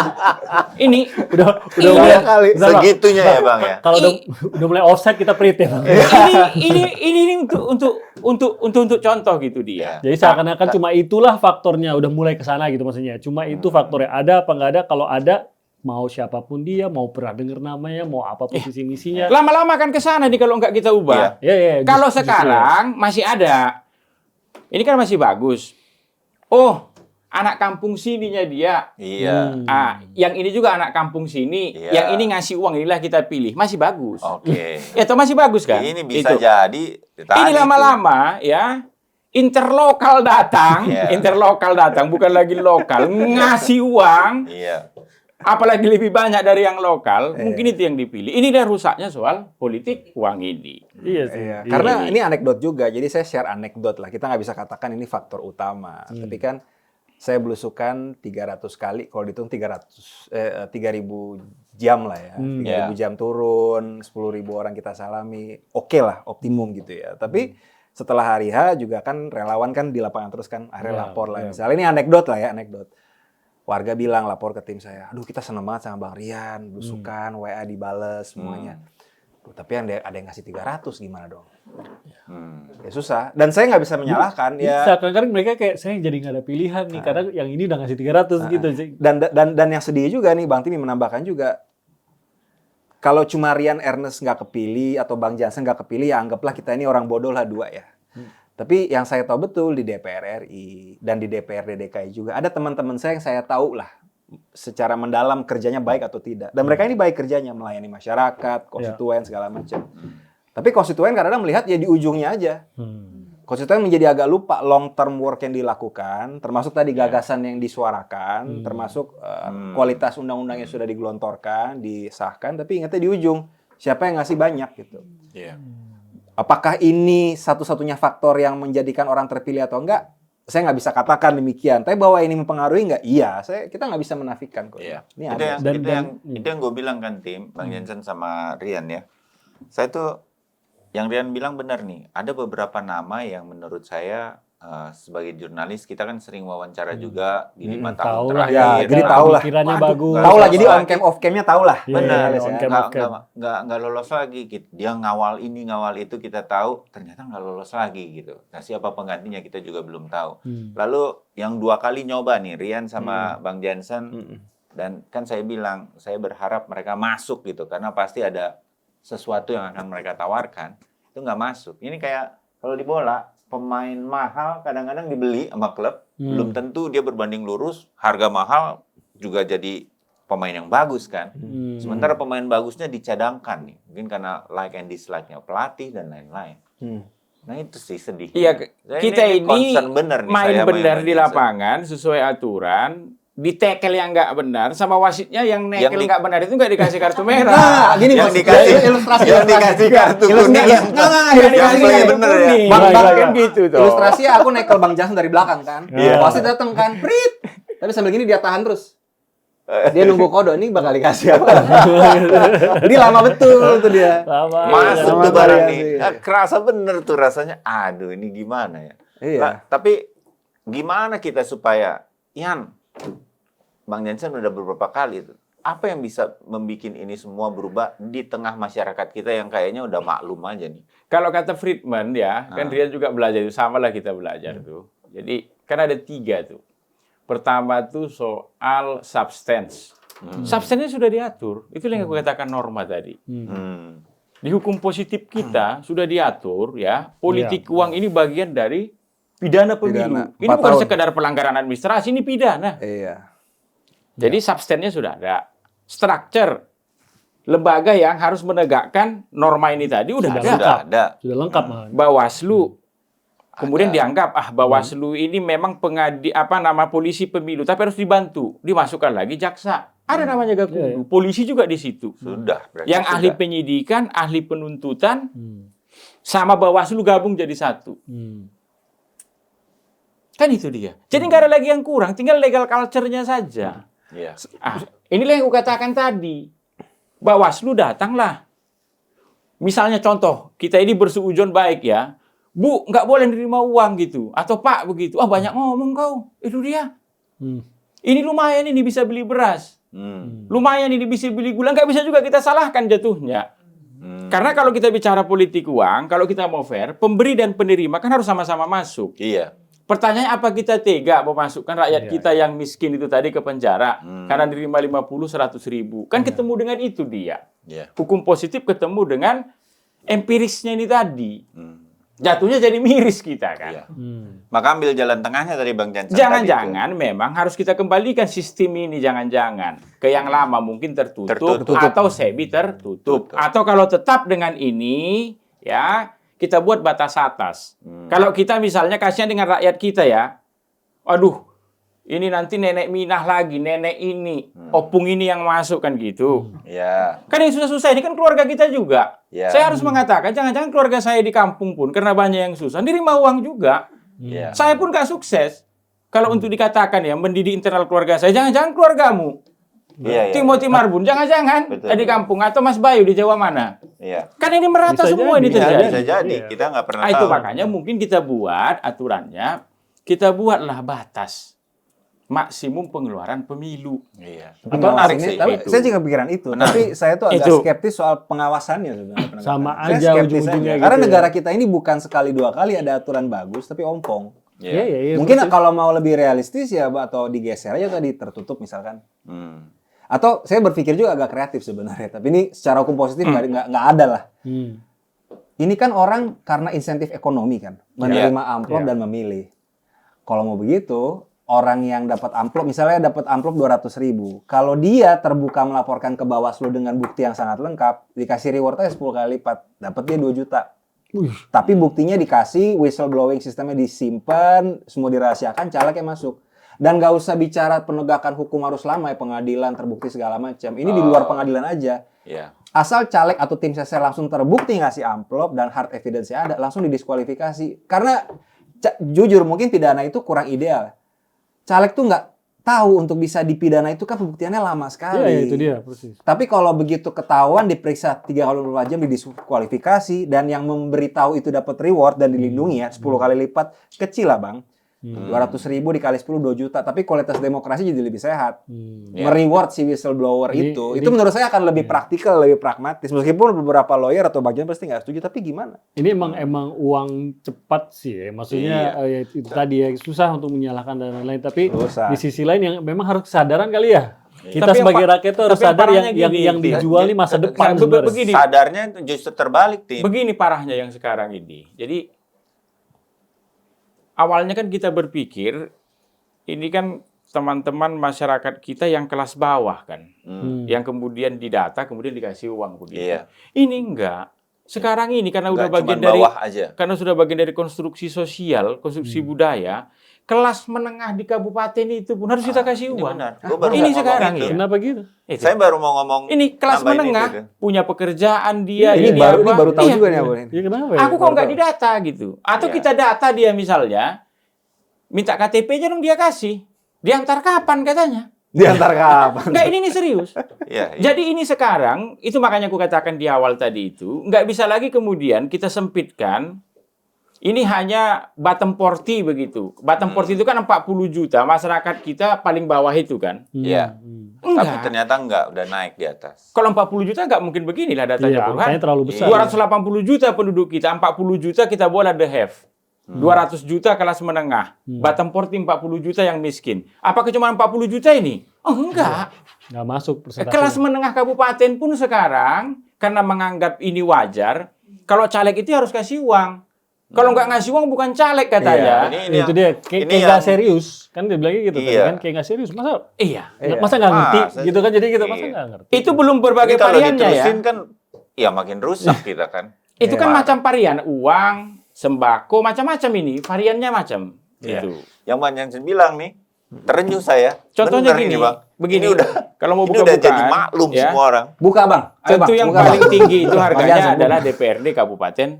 Ini udah Banyak kali. Bentar, Bang. Segitunya ya Bang ya. Kalau udah mulai offside kita print ya, Bang. ini untuk contoh gitu dia. Jadi seakan-akan cuma itulah faktornya, udah mulai ke sana gitu maksudnya. Cuma itu faktornya. Ada apa nggak ada? Kalau ada, mau siapapun dia, mau pernah dengar namanya, mau apapun visi misinya. Lama-lama kan ke sana nih kalau nggak kita ubah. Ya, Kalau justru. sekarang masih ada. Ini kan masih bagus. Oh, anak kampung sininya dia. Iya. Yang ini juga anak kampung sini. Iya. Yang ini ngasih uang, inilah kita pilih. Masih bagus. Oke. Ya, itu masih bagus kan? Ini bisa Itu. jadi. Ini lama-lama ya. Interlokal datang, bukan lagi lokal, ngasih uang, Iya. apalagi lebih banyak dari yang lokal, mungkin itu yang dipilih. Ini dia rusaknya soal politik uang ini. Iya sih. Iya. Karena ini anekdot juga, jadi saya share anekdot lah. Kita nggak bisa katakan ini faktor utama. Tapi kan saya belusukan 300 kali, kalau dihitung 3.000 jam lah ya. 3.000 jam turun, 10.000 orang kita salami. Oke lah, optimum gitu ya. Tapi setelah hari H juga kan relawan kan di lapangan terus kan, akhirnya lapor lah. Misalnya ini anekdot lah ya, anekdot. Warga bilang lapor ke tim saya, aduh kita seneng banget sama Bang Rian, belusukan, WA dibales semuanya. Tapi ada yang ngasih 300 gimana dong? Ya susah. Dan saya nggak bisa menyalahkan. Bisa, kadang-kadang mereka kayak, saya jadi nggak ada pilihan nih, karena yang ini udah ngasih 300 gitu sih. Dan yang sedih juga nih, Bang Timi menambahkan juga, kalau cuma Rian Ernest nggak kepilih atau Bang Jansen nggak kepilih, ya anggaplah kita ini orang bodoh lah 2 ya. Tapi yang saya tahu betul di DPR RI dan di DPRD DKI juga ada teman-teman saya yang saya tahu lah secara mendalam kerjanya baik atau tidak. Dan mereka ini baik kerjanya, melayani masyarakat, konstituen segala macam. Tapi konstituen kadang-kadang melihat ya di ujungnya aja. Konstituen menjadi agak lupa long term work yang dilakukan, termasuk tadi gagasan yang disuarakan, termasuk kualitas undang-undang yang sudah digelontorkan, disahkan, tapi ingatnya di ujung siapa yang ngasih banyak gitu. Apakah ini satu-satunya faktor yang menjadikan orang terpilih atau enggak? Saya nggak bisa katakan demikian. Tapi bahwa ini mempengaruhi nggak? Iya, kita nggak bisa menafikan kok. Iya. Ini Itu yang gue bilang kan, Tim, Bang Jansen sama Rian ya. Saya tuh yang Rian bilang benar nih, ada beberapa nama yang menurut saya sebagai jurnalis kita kan sering wawancara juga di 5 tahun terakhir. Ya, jadi tahu lah. Pikirannya bagus. Tahu lah, jadi on cam off camnya tahu lah. Benar, Iya, nggak lolos lagi. Dia ngawal ini, ngawal itu kita tahu, ternyata nggak lolos lagi gitu. Nah, siapa penggantinya kita juga belum tahu. Lalu yang 2 kali nyoba nih, Rian sama Bang Jansen, dan kan saya bilang, saya berharap mereka masuk gitu, karena pasti ada sesuatu yang akan mereka tawarkan, itu nggak masuk. Ini kayak kalau di bola, pemain mahal kadang-kadang dibeli sama klub, belum tentu dia berbanding lurus, harga mahal juga jadi pemain yang bagus kan. Sementara pemain bagusnya dicadangkan nih, mungkin karena like and dislike-nya pelatih dan lain-lain. Nah itu sih sedih. Iya, kita ini concern bener nih, main saya benar di Jansen. lapangan sesuai aturan. Di tackle yang nggak benar sama wasitnya yang nekel nggak benar itu nggak dikasih kartu merah. Nah, gini yang Bos, dikasih ilustrasi kartu kuning yang dikasih yang kartu bener ya. kuning. Bang, gitu tuh. ilustrasi aku nekel Bang Jansen dari belakang kan. Iya. Wasit datang kan, prit. Tapi sambil gini dia tahan terus. Dia nunggu kode ini bakal dikasih apa. Jadi lama betul tuh dia. Masuk Sama tuh barang variasi. nih. Kerasa bener tuh rasanya. Aduh ini gimana ya. Iya. Nah, tapi gimana kita supaya Yan, Bang Jansen udah beberapa kali tuh. Apa yang bisa membuat ini semua berubah di tengah masyarakat kita yang kayaknya udah maklum aja nih. Kalau kata Friedman ya, kan dia juga belajar itu sama lah kita belajar tuh. Jadi kan ada 3 tuh. Pertama tuh soal substance. Substance-nya sudah diatur. Itu yang aku katakan norma tadi. Di hukum positif kita sudah diatur ya, politik uang ini bagian dari pidana pemilu. Ini 4 bukan tahun. sekedar pelanggaran administrasi, ini pidana. Iya. Jadi substansinya sudah ada. Structure lembaga yang harus menegakkan norma ini tadi udah ada. Sudah ada. Sudah lengkap malah. Bawaslu kemudian dianggap Bawaslu ini memang polisi pemilu tapi harus dibantu, dimasukkan lagi jaksa. Ada namanya Gakumdu, polisi juga di situ. Sudah. berarti Yang ahli sudah. penyidikan, ahli penuntutan sama Bawaslu gabung jadi satu. Kan itu dia. Jadi nggak ada lagi yang kurang, tinggal legal culture-nya saja. Iya. Inilah yang aku katakan tadi. Bawaslu datanglah. Misalnya contoh, kita ini bersuujon baik ya. Bu, nggak boleh nerima uang gitu. Atau Pak begitu. Banyak ngomong kau. Itu dia. Ini lumayan ini bisa beli beras. Lumayan ini bisa beli gula. Nggak bisa juga kita salahkan jatuhnya. Karena kalau kita bicara politik uang, kalau kita mau fair, pemberi dan penerima kan harus sama-sama masuk. Iya. Pertanyaannya apa kita tega memasukkan rakyat kita yang miskin itu tadi ke penjara karena nerima 50-100 ribu. Kan ketemu dengan itu dia. Iya. Hukum positif ketemu dengan empirisnya ini tadi. Jatuhnya jadi miris kita kan. Iya. Maka ambil jalan tengahnya tadi Bang Jansen. Jangan-jangan memang harus kita kembalikan sistem ini, jangan-jangan. Ke yang lama mungkin tertutup. Atau semi tertutup. Atau kalau tetap dengan ini, ya kita buat batas atas. Kalau kita misalnya kasihan dengan rakyat kita ya, aduh, ini nanti nenek Minah lagi, nenek ini, opung ini yang masuk kan gitu. Iya. Kan yang susah-susah ini kan keluarga kita juga. Ya. Saya harus mengatakan, jangan-jangan keluarga saya di kampung pun, karena banyak yang susah, nerima uang juga. Iya. Saya pun gak sukses. Kalau untuk dikatakan ya, mendidik internal keluarga saya, jangan-jangan keluargamu. Iya. Timothy Marbun, jangan-jangan Betul. di kampung. Atau Mas Bayu di Jawa mana. Iya. Kan ini merata Bisa semua jadi, ini terjadi. Bisa jadi. Kita nggak pernah Itu tahu. makanya mungkin kita buat aturannya, kita buatlah batas maksimum pengeluaran pemilu. Iya. Atau Pengawasan narik ini, sih, tapi itu. saya juga pikiran itu. Tapi saya tuh agak Itu. skeptis soal pengawasannya sebenarnya. Sama Saya aja skeptis ujung-ujungnya aja. gitu Karena ya. negara kita ini bukan sekali 2 kali ada aturan bagus, tapi ompong. Iya. Iya. Mungkin kalau mau lebih realistis ya atau digeser aja tadi tertutup misalkan. Atau saya berpikir juga agak kreatif sebenarnya, tapi ini secara hukum positif nggak ada lah. Ini kan orang karena insentif ekonomi kan, menerima amplop dan memilih. Kalau mau begitu, orang yang dapat amplop, misalnya dapat amplop 200.000, kalau dia terbuka melaporkan ke Bawaslu dengan bukti yang sangat lengkap, dikasih reward-nya 10 kali lipat, dapat dia 2 juta. Tapi buktinya dikasih, whistleblowing sistemnya disimpan, semua dirahasiakan, calegnya masuk. Dan nggak usah bicara penegakan hukum harus lama ya, pengadilan, terbukti segala macam. Ini di luar pengadilan aja. Asal caleg atau tim ses langsung terbukti ngasih amplop dan hard evidence-nya ada, langsung didiskualifikasi. Karena jujur mungkin pidana itu kurang ideal. Caleg tuh nggak tahu untuk bisa dipidana itu kan pembuktiannya lama sekali. Iya, itu dia, persis. Tapi kalau begitu ketahuan diperiksa 3x24 jam didiskualifikasi dan yang memberitahu itu dapat reward dan dilindungi ya 10 kali lipat, kecil lah Bang. 200.000 dikali 10 2 juta, tapi kualitas demokrasi jadi lebih sehat. Mereward si whistleblower itu menurut saya akan lebih praktikal, lebih pragmatis. Meskipun beberapa lawyer atau bagian pasti nggak setuju, tapi gimana? Ini emang uang cepat sih ya. Maksudnya itu tadi ya, susah untuk menyalahkan dan lain-lain. Tapi di sisi lain yang memang harus kesadaran kali ya. Kita Tapi sebagai rakyat itu harus sadar yang dijual nih masa depan. Begini, sadarnya justru terbalik, Tim. Begini parahnya yang sekarang ini. Jadi awalnya kan kita berpikir ini kan teman-teman masyarakat kita yang kelas bawah kan, yang kemudian didata kemudian dikasih uang begitu. Ini enggak. Sekarang ini karena udah bagian dari karena sudah bagian dari konstruksi sosial, konstruksi budaya, kelas menengah di kabupaten itu pun harus kita kasih uang. Ini sekarang ya. Kenapa gitu? Saya baru mau ngomong. Ini kelas menengah punya pekerjaan dia. Ini baru tahu juga nih Abang. Ya, kenapa ya? Aku kok nggak didata gitu? Atau kita data dia misalnya, minta KTP-nya dong dia kasih. Diantar kapan katanya? Diantar kapan? Enggak, ini serius. Jadi ini sekarang, itu makanya aku katakan di awal tadi itu, nggak bisa lagi kemudian kita sempitkan, ini hanya bottom 40 begitu. Bottom 40 itu kan 40 juta, masyarakat kita paling bawah itu kan. Tapi ternyata enggak, udah naik di atas. Kalau 40 juta nggak mungkin beginilah datanya, Burhan. Makanya terlalu besar. 280 juta penduduk kita, 40 juta kita boleh the have. 200 juta kelas menengah, bottom 40 juta yang miskin. Apakah cuma 40 juta ini? Oh enggak. Nggak masuk persentase. Kelas menengah kabupaten pun sekarang, karena menganggap ini wajar, kalau caleg itu harus kasih uang. Kalau nggak ngasih uang bukan caleg katanya. Itu dia, kayak nggak serius. Kan dia bilangnya gitu kan, kayak nggak serius. Masa masa nggak ngerti gitu kan, jadi gitu. Masa nggak ngerti. Itu belum berbagai variannya ya. Kan, ya makin rusak kita kan. Itu kan macam varian, uang, sembako, macam-macam ini, variannya macam. Itu. Yang Bang Jansen bilang nih, terenyuh saya. Contohnya bener gini, ini, Bang. begini. Ini udah, kalau mau ini udah buka-bukaan, jadi maklum semua orang. Buka Bang. Tentu yang paling tinggi itu harganya adalah DPRD Kabupaten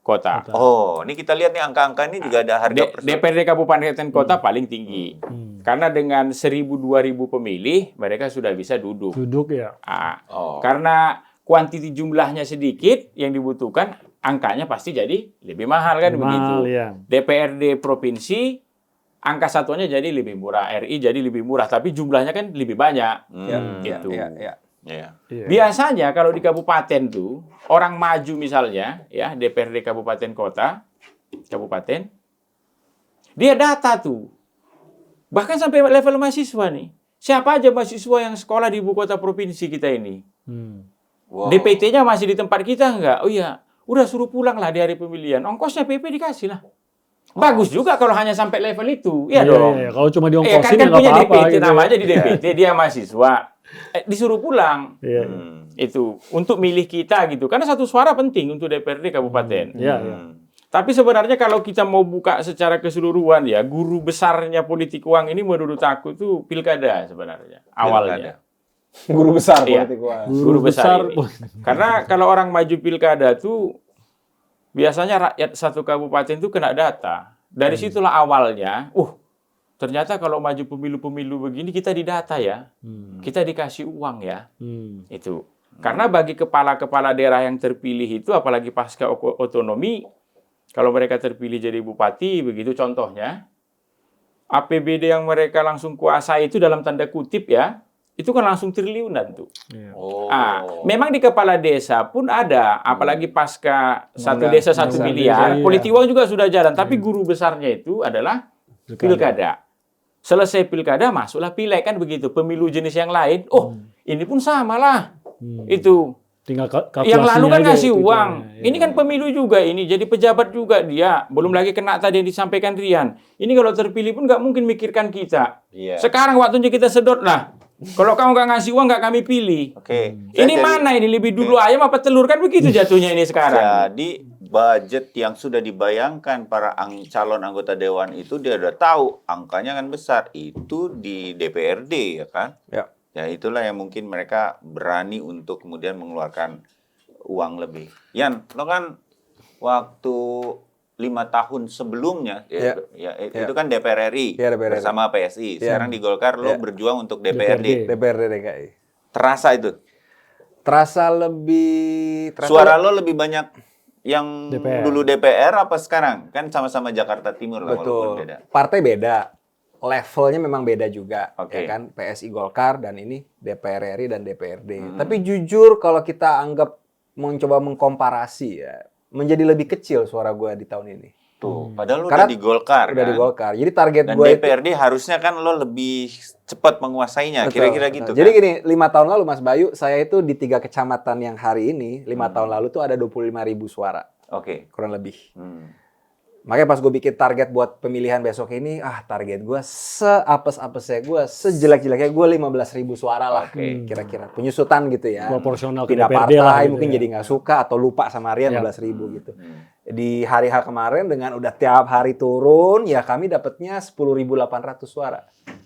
Kota. Oh, ini kita lihat nih angka-angka ini juga ada harga DPRD Kabupaten Kota paling tinggi. Karena dengan 1.000-2.000 pemilih, mereka sudah bisa duduk. Duduk ya. Karena kuantiti jumlahnya sedikit, yang dibutuhkan angkanya pasti jadi lebih mahal kan begitu. Ya. DPRD provinsi angka satuannya jadi lebih murah, RI jadi lebih murah, tapi jumlahnya kan lebih banyak. Gitu. Biasanya kalau di kabupaten tuh orang maju misalnya ya DPRD kabupaten kota, kabupaten, dia data tuh. Bahkan sampai level mahasiswa nih. Siapa aja mahasiswa yang sekolah di ibu kota provinsi kita ini? DPT-nya masih di tempat kita enggak? Oh iya. Udah suruh pulang lah di hari pemilihan. Ongkosnya PP dikasih lah. Bagus juga kalau hanya sampai level itu. Iya dong. Kalau cuma diongkosin kan nggak punya apa-apa. DPT, gitu. namanya di DPT, dia mahasiswa. Disuruh pulang. Itu. Untuk milih kita gitu. Karena satu suara penting untuk DPRD kabupaten. Tapi sebenarnya kalau kita mau buka secara keseluruhan ya, guru besarnya politik uang ini menurut aku tuh pilkada sebenarnya. Awalnya. Guru besar politik uang. Guru besar. Karena kalau orang maju pilkada tuh biasanya rakyat satu kabupaten tuh kena data. Dari situlah awalnya, ternyata kalau maju pemilu-pemilu begini kita didata ya. Kita dikasih uang ya. Itu. Karena bagi kepala-kepala daerah yang terpilih itu apalagi pasca otonomi, kalau mereka terpilih jadi bupati begitu contohnya, APBD yang mereka langsung kuasai itu dalam tanda kutip ya, itu kan langsung triliunan tuh. Memang di kepala desa pun ada, apalagi pasca satu desa 1 miliar, politik uang juga sudah jalan. Tapi guru besarnya itu adalah pilkada. Selesai pilkada, masuklah pileg kan begitu. Pemilu jenis yang lain, Ini pun sama lah. Itu. Tinggal Yang lalu kan kalkulasinya aja ngasih itu uang. hitungannya. Ini kan pemilu juga ini. Jadi pejabat juga dia. Belum lagi kena tadi yang disampaikan Rian. Ini kalau terpilih pun nggak mungkin mikirkan kita. Iya. Sekarang waktunya kita sedot lah. Kalau kamu nggak ngasih uang nggak kami pilih. Oke. Ini mana ini lebih dulu ayam apa telur kan begitu jatuhnya ini sekarang. Jadi budget yang sudah dibayangkan para calon anggota dewan itu dia udah tahu angkanya kan besar. Itu di DPRD ya kan? Ya. Ya itulah yang mungkin mereka berani untuk kemudian mengeluarkan uang lebih. Yan, lo kan waktu 5 tahun sebelumnya itu kan DPR RI Ya, DPR RI. bersama PSI. Sekarang di Golkar lo berjuang untuk DPRD. DPRD DKI. Terasa itu? Terasa lebih Suara lo lebih banyak yang DPR. dulu DPR apa sekarang? Kan sama-sama Jakarta Timur lah walaupun betul. beda. Partai beda. Levelnya memang beda juga, Oke. ya kan? PSI Golkar dan ini DPR RI dan DPRD. Tapi jujur kalau kita anggap mencoba mengkomparasi ya, menjadi lebih kecil suara gue di tahun ini. Tuh, padahal lo Karena udah di Golkar Udah kan? di Golkar. Jadi target Dan gue itu DPRD harusnya kan lo lebih cepat menguasainya, betul, kira-kira betul. gitu Jadi kan? gini, 5 tahun lalu Mas Bayu, saya itu di 3 kecamatan yang hari ini, 5 tahun lalu tuh ada 25.000 suara, Oke. kurang lebih. Hmm. Makanya pas gue bikin target buat pemilihan besok ini, target gue seapes-apesnya gue, sejelek-jeleknya gue 15.000 suara lah, Oke. kira-kira. Penyusutan gitu ya. Proporsional ke Pindah DPRD lah partai, gitu mungkin ya. jadi nggak suka atau lupa sama Rian Ya. 15.000 gitu. Di hari H kemarin dengan udah tiap hari turun, ya kami dapatnya 10.800 suara.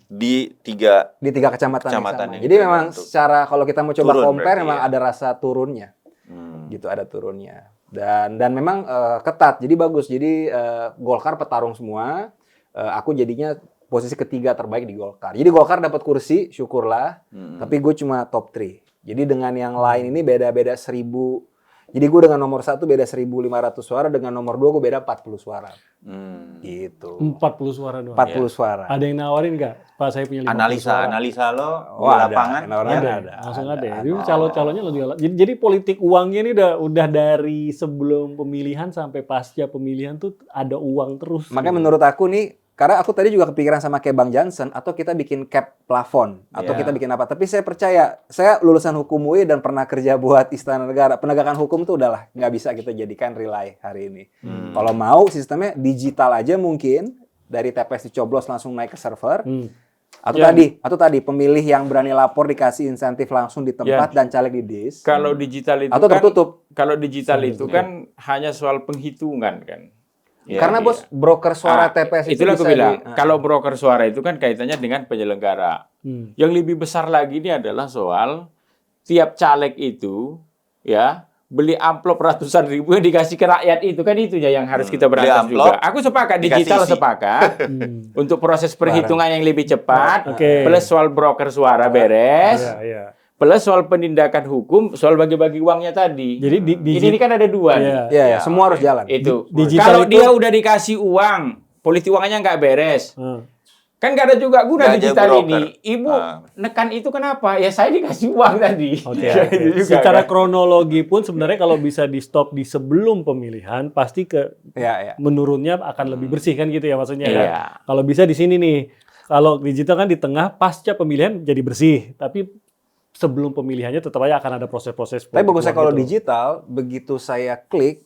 Di 3 Di 3 kecamatan yang Kecamatan sama. yang Jadi itu memang untuk secara kalau kita mau coba turun compare, berarti memang ya. ada rasa turunnya. Hmm. Gitu, ada turunnya. Dan memang ketat, jadi bagus. Jadi Golkar petarung semua. Aku jadinya posisi ketiga terbaik di Golkar. Jadi Golkar dapat kursi, syukurlah. Tapi gue cuma top 3. Jadi dengan yang lain ini beda-beda 1.000. Jadi gue dengan nomor 1 beda 1.500 suara, dengan nomor 2 gue beda 40 suara. Gitu. 40 suara doang. 40 suara. Ada yang nawarin nggak? Pak, saya punya 50 suara. Analisa lo Oh, di ada. lapangan Nawarin ya? ada. Langsung ada. Jadi calon-calonnya lo juga. Jadi politik uangnya ini udah dari sebelum pemilihan sampai pasca pemilihan tuh ada uang terus. Makanya menurut aku nih, karena aku tadi juga kepikiran sama kayak Bang Jansen, atau kita bikin cap plafon, atau Yeah. kita bikin apa. Tapi saya percaya, saya lulusan hukum UI dan pernah kerja buat Istana Negara. Penegakan hukum tuh udahlah, nggak bisa kita jadikan relay hari ini. Kalau mau sistemnya digital aja mungkin, dari TPS dicoblos langsung naik ke server. Atau tadi pemilih yang berani lapor dikasih insentif langsung di tempat dan caleg di dis. Kalau digital itu Atau kan tertutup. kalau digital itu kan hanya soal penghitungan kan. Ya, Karena bos broker suara TPS itu itulah aku bisa bilang, kalau broker suara itu kan kaitannya dengan penyelenggara. Yang lebih besar lagi ini adalah soal tiap caleg itu ya beli amplop ratusan ribu yang dikasih ke rakyat itu kan itunya yang harus kita Beli berantas amplop, juga. Aku sepakat dikasih digital isi. sepakat untuk proses perhitungan yang lebih cepat. Oke. Plus soal broker suara beres. Iya. Plus soal penindakan hukum, soal bagi-bagi uangnya tadi. Jadi ini kan ada dua nih. Iya. Ya, semua harus jalan. Itu. Digital Kalau itu- dia udah dikasih uang, politik uangnya nggak beres. Kan nggak ada juga guna Nggak ada digital broker. ini. Ibu nekan itu kenapa? Ya saya dikasih uang tadi. Oke. Itu juga, Secara kan? kronologi pun sebenarnya kalau bisa di stop di sebelum pemilihan pasti Ya. menurunnya akan lebih bersih kan gitu ya maksudnya. Iya. Kan? Kalau bisa di sini nih. Kalau digital kan di tengah pasca pemilihan jadi bersih, tapi sebelum pemilihannya tetap aja akan ada proses-proses. Tapi politik bagusnya uang kalau itu. digital, begitu saya klik,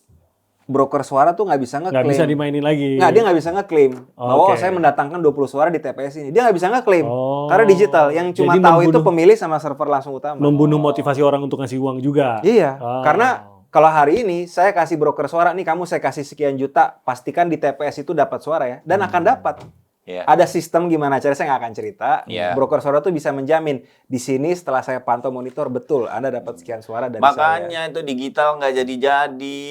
broker suara tuh nggak bisa nggak ngeklaim. bisa dimainin lagi. Nggak, dia nggak bisa ngeklaim. Oke. Bahwa saya mendatangkan 20 suara di TPS ini. Dia nggak bisa ngeklaim. Oh. Karena digital. Yang cuma Jadi tahu itu membunuh- pemilih sama server langsung utama. Membunuh motivasi orang untuk ngasih uang juga. Iya. Oh. Karena kalau hari ini saya kasih broker suara, nih kamu saya kasih sekian juta, pastikan di TPS itu dapat suara ya. Dan akan dapat. Ya. Ada sistem gimana cara, saya nggak akan cerita. Iya. Broker suara tuh bisa menjamin. Di sini setelah saya pantau monitor, betul Anda dapat sekian suara dari saya. Makanya itu digital nggak jadi-jadi.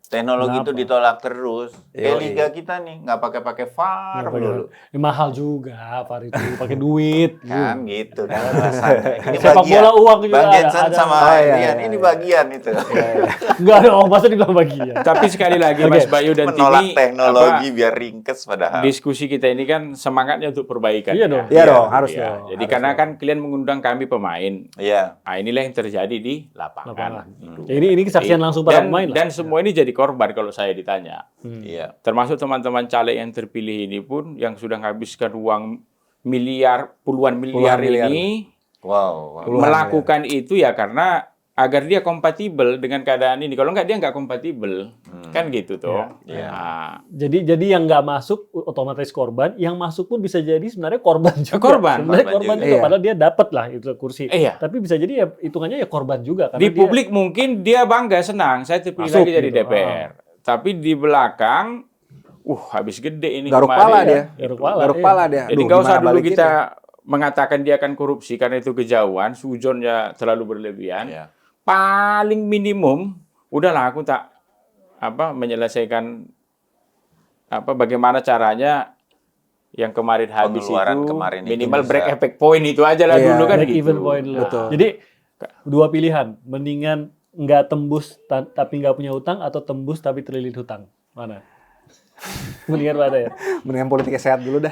Teknologi itu Kenapa? ditolak terus. Kayak Yoi. liga kita nih nggak pakai VAR Nggak pakai- dulu. mahal juga, Pak itu pakai duit. Kan gitu kan alasannya. Ini Sepak bagian. bola uang juga Bang ada- Jensen ada. sama Oh, iya, Rian, iya, ini iya. bagian itu. Enggak ada, masa dibilang bagian. Tapi sekali lagi Mas Bayu dan Menolak Timi, teknologi biar ringkes padahal. diskusi kita ini kan semangatnya untuk perbaikan. Iya ya. dong. Iya dong, harus Iya. dong. Jadi Harus karena dong. kan kalian mengundang kami pemain. Iya. Nah, inilah yang terjadi di lapangan. Lapangan. Gitu. Ya, ini kesaksian langsung para Dan- pemain lah. Dan semua ini jadi korban kalau saya ditanya. Iya. Termasuk teman-teman caleg yang terpilih ini pun yang sudah menghabiskan uang miliar, puluhan miliar miliar. ini Wow. melakukan itu ya karena agar dia kompatibel dengan keadaan ini. Kalau nggak dia nggak kompatibel, kan gitu toh. Iya. Nah, Jadi yang nggak masuk otomatis korban, yang masuk pun bisa jadi sebenarnya korban juga. Korban. Sebenarnya Korban korban juga. juga, Iya. padahal dia dapat lah itu kursi. Iya. Tapi bisa jadi ya hitungannya ya korban juga. Karena Di dia- publik mungkin dia bangga, senang, saya terpilih Masuk lagi jadi gitu. DPR. Tapi di belakang, habis gede ini Garuk kemarin. pala dia. Garuk pala, Garuk iya. pala dia. Jadi Aduh, nggak usah gimana dulu balikinnya? kita mengatakan dia akan korupsi karena itu kejauhan, sujonnya terlalu berlebihan. Iya. Paling minimum, udahlah aku tak menyelesaikan bagaimana caranya yang kemarin habis Pengeluaran itu kemarin itu minimal bisa. break effect point itu aja lah Iya, dulu kan break gitu. even point dulu. Betul. Jadi dua pilihan, mendingan nggak tembus tapi nggak punya utang atau tembus tapi terlilit hutang. Mana? Mendingan mana ya? Mendingan politiknya sehat dulu dah.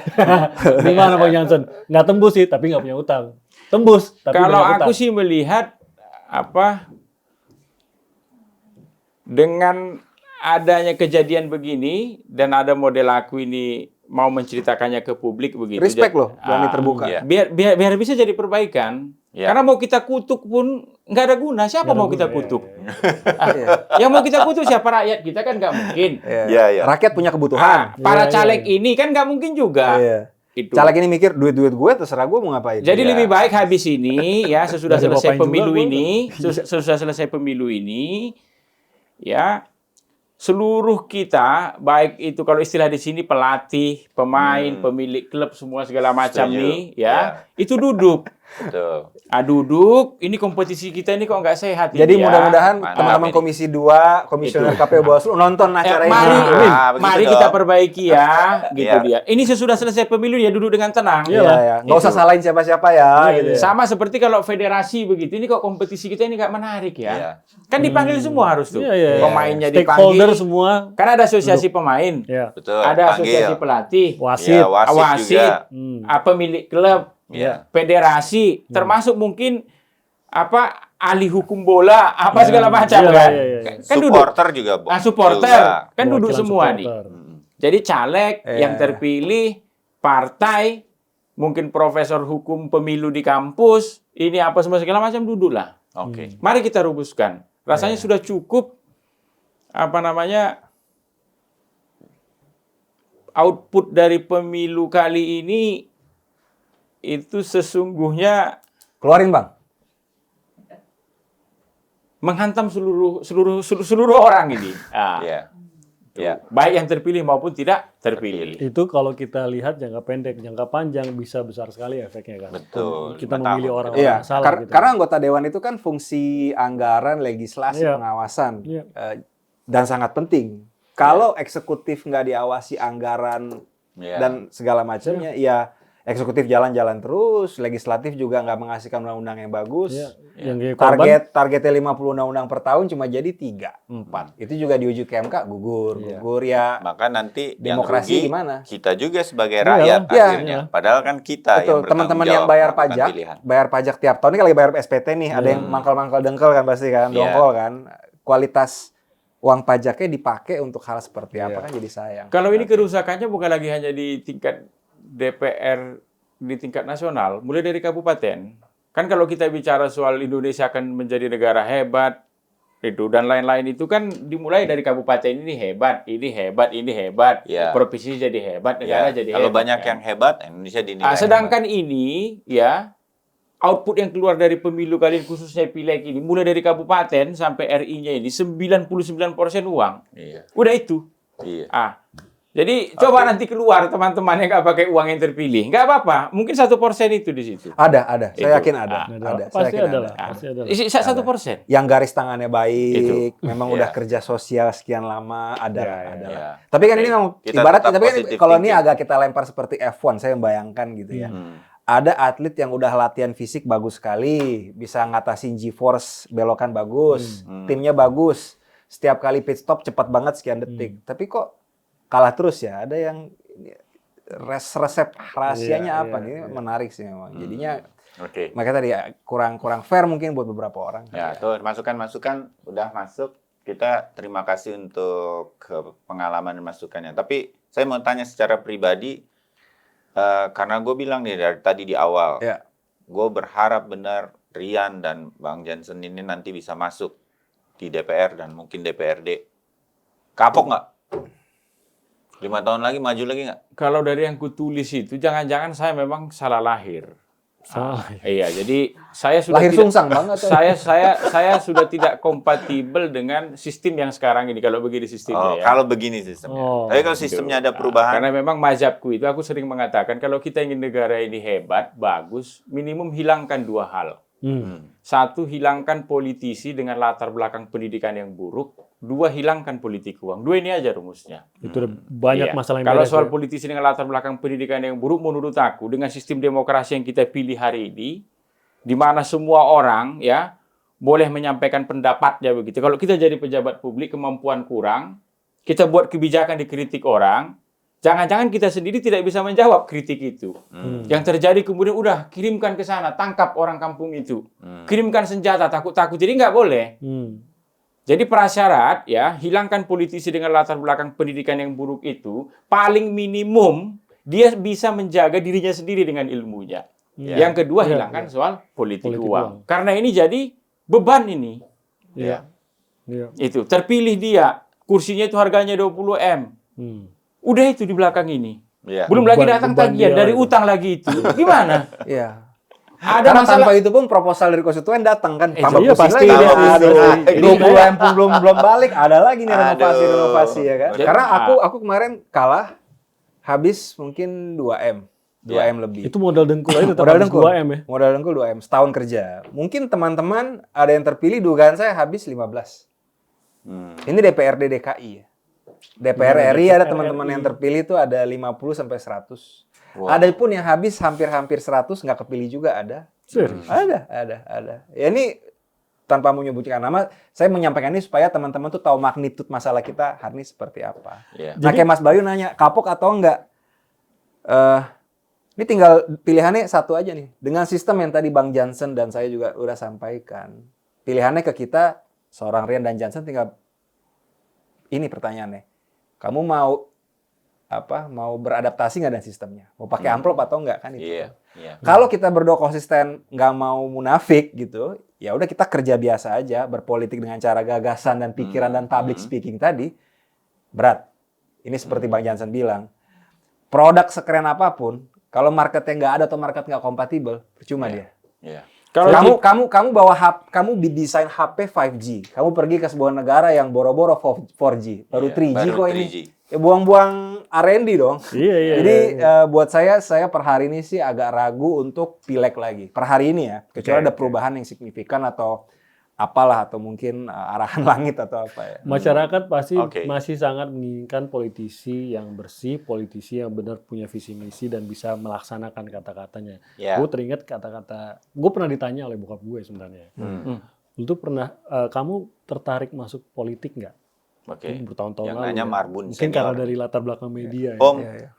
Gimana Bang Jansen? Nggak tembus sih tapi nggak punya utang. Tembus tapi Kalau banyak aku utang. sih melihat dengan adanya kejadian begini dan ada model aku ini mau menceritakannya ke publik begitu. Respect loh, berani terbuka. Iya. Biar bisa jadi perbaikan. Iya. Karena mau kita kutuk pun nggak ada guna. Siapa Nggak ada mau kita guna, kutuk? Iya. Yang mau kita kutuk siapa? Rakyat kita kan nggak mungkin. Iya, iya. Rakyat punya kebutuhan. Para Iya, caleg iya. ini kan nggak mungkin juga. Iya. Itu. Caleg ini mikir duit-duit gue terserah gue mau ngapain. Jadi Iya. lebih baik habis ini ya sesudah Dari selesai Bapak pemilu juga, ini, sesudah selesai pemilu ini ya seluruh kita baik itu kalau istilah di sini pelatih, pemain, pemilik klub semua segala macam Setuju. nih ya, itu duduk. Betul. Duduk, ini kompetisi kita ini kok nggak sehat Jadi ini ya. mudah-mudahan Mantap teman-teman ini. Komisi 2, Komisioner KPU Bawaslu nonton acara Ya, mari, ini. begitu mari dong. kita perbaiki ya, gitu Iya. dia. Ini sesudah selesai pemilu ya duduk dengan tenang. Iya, ya. Nggak usah salahin siapa-siapa ya. Iya, gitu ya. Sama seperti kalau federasi begitu, ini kok kompetisi kita ini nggak menarik ya. Iya. Kan dipanggil semua harus tuh. Iya, iya, iya. Pemainnya Stakeholder dipanggil. semua. Kan ada asosiasi pemain, Ya. Betul. ada Panggil. asosiasi pelatih, Wasit. Iya, wasit wasit, juga. pemilik klub, Iya. federasi, termasuk mungkin ahli hukum bola, segala macam Iya, kan. iya, iya. Kan duduk. Supporter juga. Supporter juga. kan duduk Perwakilan semua nih. supporter. Jadi caleg Iya. yang terpilih, partai, mungkin profesor hukum pemilu di kampus, ini apa semua segala macam duduklah. Oke. Mari kita rumuskan. Rasanya sudah cukup output dari pemilu kali ini itu sesungguhnya Keluarin Bang. menghantam seluruh orang ini. Iya. Iya. Baik yang terpilih maupun tidak terpilih. Itu kalau kita lihat jangka pendek, jangka panjang bisa besar sekali efeknya kan. Betul. Kita 5 memilih tahun. orang-orang Iya, yang salah gitu. karena anggota dewan itu kan fungsi anggaran, legislasi, Iya. pengawasan, Iya. dan sangat penting. Kalau eksekutif nggak diawasi anggaran Iya. dan segala macamnya, ya eksekutif jalan-jalan terus, legislatif juga nggak menghasilkan undang-undang yang bagus. Iya. Yang kayak korban, Targetnya 50 undang-undang per tahun cuma jadi 3, 4. Itu juga diuji ke MK gugur ya. Maka nanti yang Demokrasi rugi gimana? kita juga sebagai Iya. rakyat Iya. akhirnya. Padahal kan kita yang Betul, bertanggung teman-teman yang jawab bayar melakukan pajak, pilihan. bayar pajak tiap tahun ini kalau bayar SPT nih, ada yang mangkal-mangkal dengkel kan pasti kan, Iya. dongkol kan. Kualitas uang pajaknya dipakai untuk hal seperti apa kan jadi sayang. Kalau ini kerusakannya bukan lagi hanya di tingkat DPR di tingkat nasional, mulai dari kabupaten. Kan kalau kita bicara soal Indonesia akan menjadi negara hebat, itu dan lain-lain itu kan dimulai dari kabupaten ini hebat, ini hebat, ini hebat, Ya. provinsi jadi hebat, negara Ya, jadi kalau hebat. banyak kan. yang hebat, Indonesia dinilai Sedangkan ini ya output yang keluar dari pemilu kali ini, khususnya pileg ini, mulai dari kabupaten sampai RI-nya ini 99% uang. hebat. Iya. Udah itu. Iya. Jadi coba nanti keluar teman-teman yang nggak pakai uang yang terpilih, nggak apa-apa. Mungkin 1% itu di situ. Ada. Itu. Saya yakin ada. Saya pasti yakin ada lah. Ah. Pasti ada lah. 1%. Yang garis tangannya baik, memang Iya. udah kerja sosial sekian lama, ada. Iya. Tapi kan ini Oke. memang Kita ibarat, tetap tapi kan positive kalau ini thinking. agak kita lempar seperti F1, saya membayangkan gitu ya. Ada atlet yang udah latihan fisik bagus sekali, bisa ngatasin G-force belokan bagus, timnya bagus, setiap kali pit stop cepat banget sekian detik. Tapi kok kalah terus ya? Ada yang resep rahasianya apa nih? Menarik sih memang. Jadinya Oke. makanya tadi ya, kurang fair mungkin buat beberapa orang. Ya, tuh masukan-masukan udah masuk. Kita terima kasih untuk pengalaman dan masukannya. Tapi saya mau tanya secara pribadi, karena gue bilang nih dari tadi di awal, Ya. gue berharap benar Rian dan Bang Jansen ini nanti bisa masuk di DPR dan mungkin DPRD. Kapok nggak? 5 tahun lagi maju lagi nggak? Kalau dari yang kutulis itu, jangan-jangan saya memang salah lahir. Iya, jadi saya sudah Lahir sungsang banget. saya sudah tidak kompatibel dengan sistem yang sekarang ini kalau begini sistemnya. Ya. Kalau begini sistemnya. Tapi kalau sistemnya ada perubahan. Karena memang mazhabku itu aku sering mengatakan kalau kita ingin negara ini hebat, bagus, minimum hilangkan 2 hal. Satu, hilangkan politisi dengan latar belakang pendidikan yang buruk. 2, hilangkan politik uang. 2 ini aja rumusnya. Itu udah banyak masalah yang Kalau beres, soal ya. politisi dengan latar belakang pendidikan yang buruk, menurut aku dengan sistem demokrasi yang kita pilih hari ini, di mana semua orang ya boleh menyampaikan pendapatnya begitu. Kalau kita jadi pejabat publik kemampuan kurang, kita buat kebijakan dikritik orang, jangan-jangan kita sendiri tidak bisa menjawab kritik itu. Yang terjadi kemudian udah kirimkan ke sana, tangkap orang kampung itu, kirimkan senjata, takut-takut. Jadi nggak boleh. Jadi prasyarat ya, hilangkan politisi dengan latar belakang pendidikan yang buruk itu, paling minimum dia bisa menjaga dirinya sendiri dengan ilmunya. Yang kedua, hilangkan soal politik uang. Karena ini jadi beban ini. Iya. Itu terpilih dia, kursinya itu harganya 20M. Udah itu di belakang ini. Belum lagi datang tagihan dari utang lagi itu. Gimana? Iya. Ada Karena masalah. tanpa itu pun proposal dari konstituen datang kan. Tambah iya, pusing pasti lagi. dia. Aduh, Ini 20 M pun belum balik, ada lagi nih Aduh. renovasi ya kan. Jadi, Karena aku kemarin kalah habis mungkin 2 M. 2 M lebih. Itu modal dengkul aja tetap Modal habis dengkul. 2M ya. Modal dengkul 2 M setahun kerja. Mungkin teman-teman ada yang terpilih, dugaan saya habis 15. Ini DPRD DKI ya. DPR RI ada teman-teman yang terpilih itu ada 50 sampai 100. Ada pun yang habis hampir-hampir 100 nggak kepilih juga ada. Serius? Ada. Ya ini tanpa menyebutkan nama, saya menyampaikan ini supaya teman-teman tuh tahu magnitud masalah kita hari ini seperti apa. Nah, kayak Mas Bayu nanya, kapok atau enggak? Ini tinggal pilihannya satu aja nih. Dengan sistem yang tadi Bang Jansen dan saya juga udah sampaikan. Pilihannya ke kita, seorang Rian dan Jansen tinggal, ini pertanyaannya. Kamu mau beradaptasi nggak dengan sistemnya? Mau pakai amplop atau enggak kan itu? Kalau kita berdua konsisten nggak mau munafik gitu, ya udah kita kerja biasa aja, berpolitik dengan cara gagasan dan pikiran dan public speaking tadi, berat. Ini seperti Bang Jansen bilang, produk sekeren apapun, kalau marketnya nggak ada atau market nggak kompatibel, percuma dia. Kalau Kamu bawa kamu desain HP 5G, kamu pergi ke sebuah negara yang boro-boro 4G, baru 3G kok ini. Ya buang-buang R&D dong. Iya. Jadi buat saya per hari ini sih agak ragu untuk pileg lagi. Per hari ini ya, kecuali ada perubahan yang signifikan atau apalah, atau mungkin arahan langit atau apa ya. Masyarakat pasti masih sangat menginginkan politisi yang bersih, politisi yang benar punya visi misi dan bisa melaksanakan kata-katanya. Gue teringat kata-kata, gue pernah ditanya oleh bokap gue sebenarnya. Lu tuh pernah, kamu tertarik masuk politik nggak? Bertahun-tahun Yang lalu. nanya Marbun Mungkin senior. karena dari latar belakang media. Om, Iya.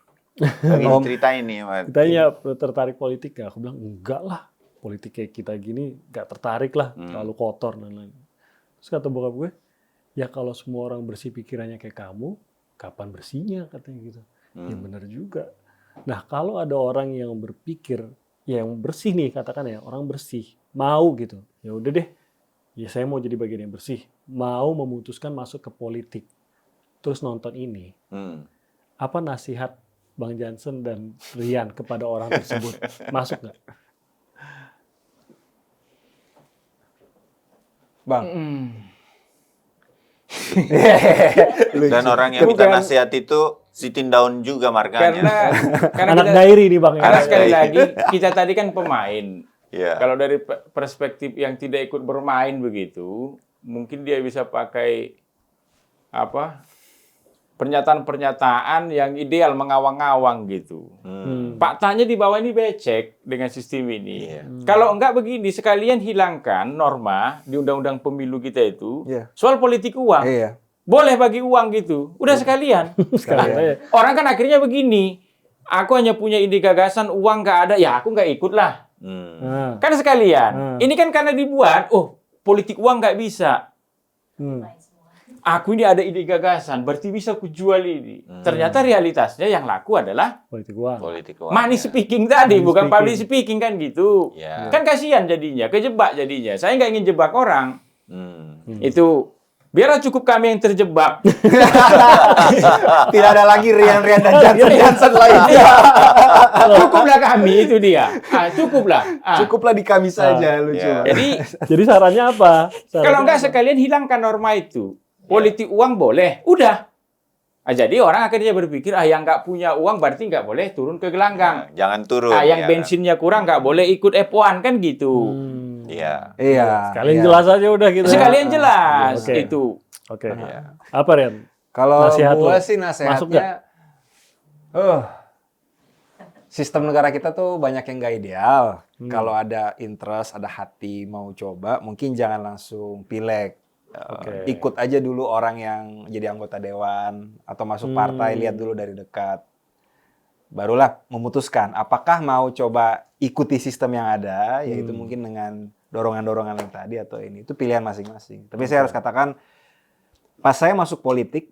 lagi ceritain nih. Ditanya tertarik politik nggak? Aku bilang enggak lah. Politik kayak kita gini nggak tertarik lah. Terlalu kotor dan lain-lain. Terus kata bokap gue, ya kalau semua orang bersih pikirannya kayak kamu, kapan bersihnya katanya gitu. Ya benar juga. Nah kalau ada orang yang berpikir, yang bersih nih katakan ya, orang bersih, mau gitu. Ya udah deh, ya saya mau jadi bagian yang bersih. Mau memutuskan masuk ke politik. Terus nonton ini. Apa nasihat Bang Jansen dan Rian kepada orang tersebut? Masuk nggak? Bang. Dan orang yang minta nasihat itu sitting down juga markanya. Karena Anak dairi nih Bang. Karena sekali lagi kita tadi kan pemain. Iya. Kalau dari perspektif yang tidak ikut bermain begitu, mungkin dia bisa pakai pernyataan-pernyataan yang ideal mengawang-awang gitu. Faktanya di bawah ini becek dengan sistem ini. Kalau enggak begini, sekalian hilangkan norma di undang-undang pemilu kita itu soal politik uang. Boleh bagi uang gitu. Udah sekalian. Orang kan akhirnya begini, aku hanya punya ide gagasan, uang nggak ada, ya aku nggak ikut lah. Kan sekalian. Ini kan karena dibuat, politik uang nggak bisa. aku ini ada ide gagasan, berarti bisa kujual ini. Ternyata realitasnya yang laku adalah Politik uang. Politik uang. money speaking tadi, Money bukan speaking. public speaking kan gitu. Ya. Kan kasihan jadinya, kejebak jadinya. Saya nggak ingin jebak orang. Hmm. Itu biarlah cukup kami yang terjebak. Tidak ada lagi Rian dan Johnson lainnya. Cukuplah kami, itu dia. Cukuplah. Cukuplah di kami saja, lucu. Ya. Jadi Jadi sarannya apa? kalau nggak sekalian hilangkan norma itu. Politik uang boleh, udah. Jadi orang akhirnya berpikir, yang nggak punya uang berarti nggak boleh turun ke gelanggang. Jangan turun. Yang ya. bensinnya kurang nggak boleh ikut F1 kan gitu. Iya. Iya. Sekalian iya. jelas aja udah gitu. Sekalian jelas Oke. itu. Oke. Iya. Apa Rian? Kalau Nasihat gue lo. sih Masuk nasihatnya, sistem negara kita tuh banyak yang nggak ideal. Kalau ada interest, ada hati mau coba, mungkin jangan langsung pileg. Oke. Ikut aja dulu orang yang jadi anggota dewan atau masuk partai, lihat dulu dari dekat. Barulah memutuskan apakah mau coba ikuti sistem yang ada, yaitu mungkin dengan dorongan-dorongan yang tadi atau ini. Itu pilihan masing-masing. Tapi saya harus katakan, pas saya masuk politik,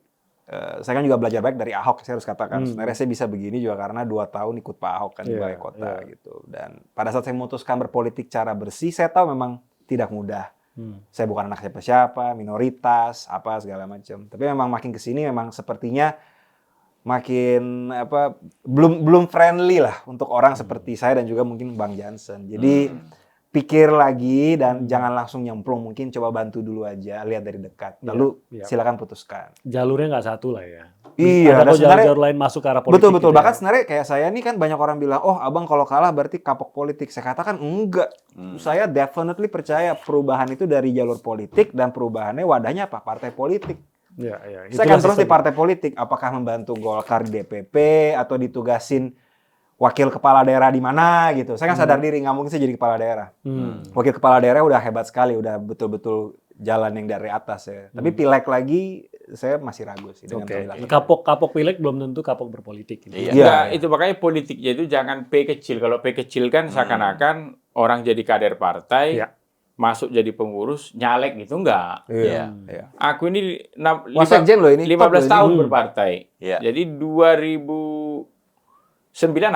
saya kan juga belajar baik dari Ahok. Saya harus katakan, sebenarnya saya bisa begini juga karena 2 tahun ikut Pak Ahok kan di Iya, balai kota iya. gitu. Dan pada saat saya memutuskan berpolitik cara bersih, saya tahu memang tidak mudah. Saya bukan anak siapa-siapa, minoritas, apa segala macam. Tapi memang makin kesini memang sepertinya makin belum friendly lah untuk orang seperti saya dan juga mungkin Bang Jansen. Jadi pikir lagi dan jangan langsung nyemplung. Mungkin coba bantu dulu aja, lihat dari dekat. Lalu iya. silakan putuskan. Jalurnya nggak satu lah ya. Iya, Ada dan kok sebenarnya jalur-jalur lain masuk ke arah politik. betul. gitu ya. Bahkan sebenarnya kayak saya nih kan banyak orang bilang, oh abang kalau kalah berarti kapok politik. Saya katakan enggak. Saya definitely percaya perubahan itu dari jalur politik dan perubahannya wadahnya apa? Partai politik. Iya, iya. Saya akan terus di partai politik. Apakah membantu Golkar di DPP atau ditugasin wakil kepala daerah di mana gitu. Saya kan sadar diri nggak mungkin saya jadi kepala daerah. Wakil kepala daerah udah hebat sekali, udah betul-betul jalan yang dari atas ya. Tapi pileg lagi saya masih ragu sih dengan Oke. pilihan. Kapok pileg belum tentu kapok berpolitik. Gitu. Iya. Enggak, itu makanya politiknya itu jangan P kecil. Kalau P kecil kan seakan-akan orang jadi kader partai, Iya. masuk jadi pengurus, nyalek gitu enggak. Iya. Aku ini Wasekjen loh ini, 15 top loh tahun ini. berpartai. Iya. Jadi 2009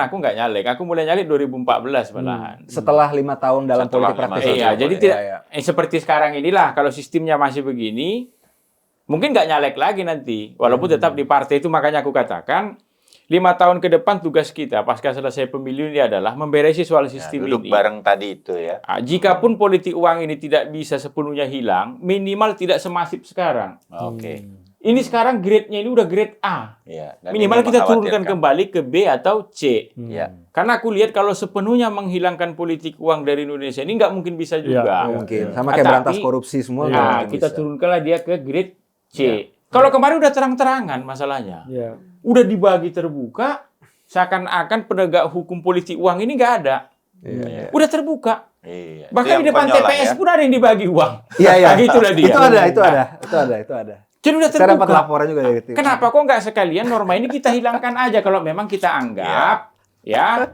aku nggak nyalek. Aku mulai nyalek 2014 malahan. Setelah 5 tahun dalam Setelah politik praktis. 5 tahun. Iya, jadi Iya, tidak iya. seperti sekarang inilah. Kalau sistemnya masih begini, mungkin nggak nyalek lagi nanti. Walaupun tetap di partai itu, makanya aku katakan 5 tahun ke depan tugas kita pasca selesai pemilu ini adalah memberesi soal Ya, sistem duduk ini. bareng tadi itu ya. Jikapun politik uang ini tidak bisa sepenuhnya hilang, minimal tidak semasif sekarang. Oke. Ini sekarang grade-nya ini udah grade A. Iya. Dan Minimal ini kita turunkan mengkhawatirkan. kembali ke B atau C. Iya. Karena aku lihat kalau sepenuhnya menghilangkan politik uang dari Indonesia ini nggak mungkin bisa juga. Iya, Mungkin. iya. Sama kayak Tapi- berantas korupsi semua. nggak Nah, mungkin kita bisa. turunkanlah dia ke grade C. Kalau kemarin udah terang-terangan masalahnya. Iya. Udah dibagi terbuka, seakan-akan penegak hukum politik uang ini nggak ada. Iya. Udah terbuka. Iya. Bahkan Itu yang di depan konyol lah TPS ya. pun ada yang dibagi uang. Iya, iya. Nah, itulah dia. Itu ada. Jadi udah Saya dapat terbuka. laporan juga dari itu. Kenapa kok nggak sekalian norma ini kita hilangkan aja kalau memang kita anggap ya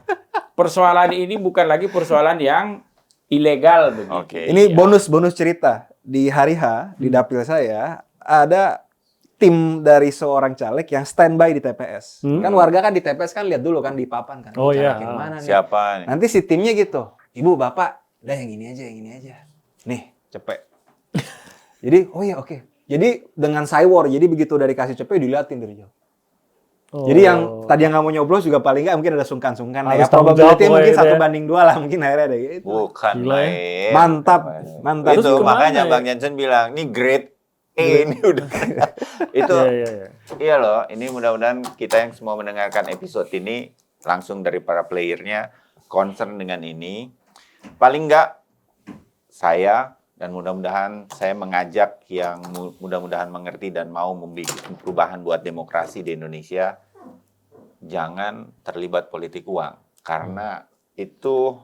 persoalan ini bukan lagi persoalan yang ilegal begitu. Oke. Ini bonus cerita. Di hari H, di dapil saya, ada tim dari seorang caleg yang standby di TPS. Kan warga kan di TPS kan lihat dulu kan di papan kan. Oh, caleg iya. yang mana nih. Siapa nih? Nanti si timnya gitu. Ibu, bapak, udah yang ini aja. Nih, cepet. Jadi, oh iya oke. Jadi dengan cywar, jadi begitu udah dikasih cepet diliatin dari jauh. Oh. Jadi yang tadi yang nggak mau nyoblos juga paling nggak mungkin ada sungkan-sungkan lah ya. Harus tanggung jawab Probability mungkin pokoknya 1:2 lah mungkin akhirnya ada gitu. Bukan Gila ya. main. Mantap. Itu Terus kemana makanya ya? Bang Jansen bilang, ini grade E ini udah. Itu Iya. iya loh, ini mudah-mudahan kita yang semua mendengarkan episode ini langsung dari para playernya concern dengan ini. Paling nggak saya dan mudah-mudahan saya mengajak yang mudah-mudahan mengerti dan mau membuat perubahan buat demokrasi di Indonesia, jangan terlibat politik uang. Karena itu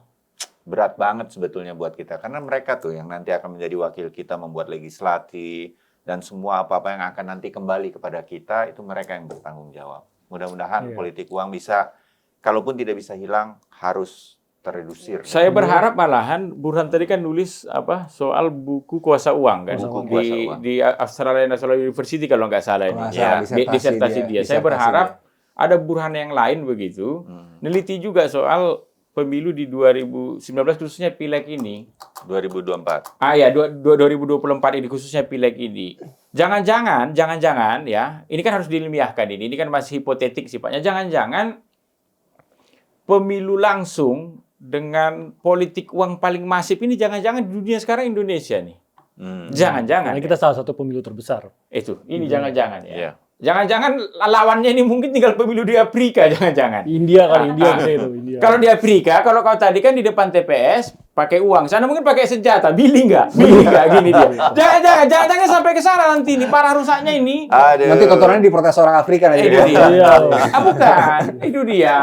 berat banget sebetulnya buat kita. Karena mereka tuh yang nanti akan menjadi wakil kita membuat legislasi, dan semua apa-apa yang akan nanti kembali kepada kita, itu mereka yang bertanggung jawab. Mudah-mudahan politik uang bisa, kalaupun tidak bisa hilang, harus terredusir. Saya berharap malahan Burhan tadi kan nulis soal buku kuasa uang kan Buku kuasa uang. di Australian National University kalau nggak salah ini. Kalau nggak salah, Disertasi dia. Saya berharap ada Burhan yang lain begitu, neliti juga soal pemilu di 2019 khususnya pileg ini. 2024. Ya 2024 ini khususnya pileg ini. Jangan-jangan ya, ini kan harus diilmiahkan ini kan masih hipotetik sifatnya. Jangan-jangan pemilu langsung dengan politik uang paling masif ini jangan-jangan di dunia sekarang Indonesia nih. Jangan-jangan. Karena kita salah satu pemilu terbesar. Ini jangan-jangan ya. Iya. Jangan-jangan lawannya ini mungkin tinggal pemilu di Afrika, jangan-jangan. India itu India. Kalau di Afrika, kalau kau tadi kan di depan TPS pakai uang, sana mungkin pakai senjata, bili nggak gini dia. Jangan sampai ke sana nanti ini parah rusaknya ini. Aduh. Nanti kotorannya diprotes orang Afrika nanti. Itu dia. Iya. Bukan, itu dia.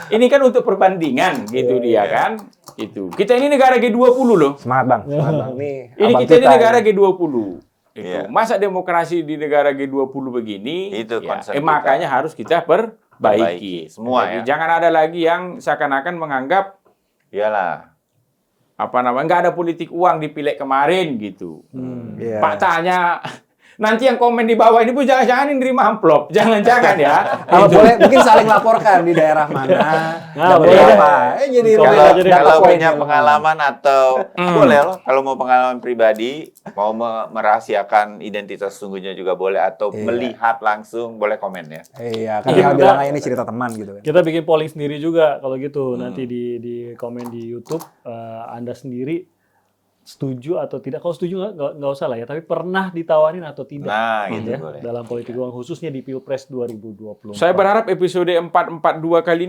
Ini kan untuk perbandingan gitu dia kan. Itu. Kita ini negara G20 loh. Semangat Bang. Nih, Ini abang kita ini negara ini. G20. Iya. Masa demokrasi di negara G20 begini? Itu concern kita. Makanya harus kita perbaiki. Semua Jadi ya. jangan ada lagi yang seakan-akan menganggap Iyalah. nggak ada politik uang di pileg kemarin gitu. Iya. Pak tanya, nanti yang komen di bawah ini pun jangan-jangan ini nerima amplop. Jangan-jangan ya. Kalau boleh mungkin saling laporkan di daerah mana. Nah, dapat boleh. apa. Jadi Kalau- data Kalau poinnya punya lumayan. pengalaman atau boleh loh. Kalau mau pengalaman pribadi, mau merahasiakan identitas sesungguhnya juga boleh atau Iya. melihat langsung boleh komen ya. Iya, kan Iya, tinggal kita- bilang aja ini cerita teman gitu kan. Kita bikin polling sendiri juga kalau gitu. Nanti di komen di YouTube Anda sendiri setuju atau tidak. Kalau setuju nggak usah lah ya. Tapi pernah ditawarin atau tidak Nah, gitu ya, boleh. dalam politik uang khususnya di Pilpres 2024. Saya berharap episode 442 kali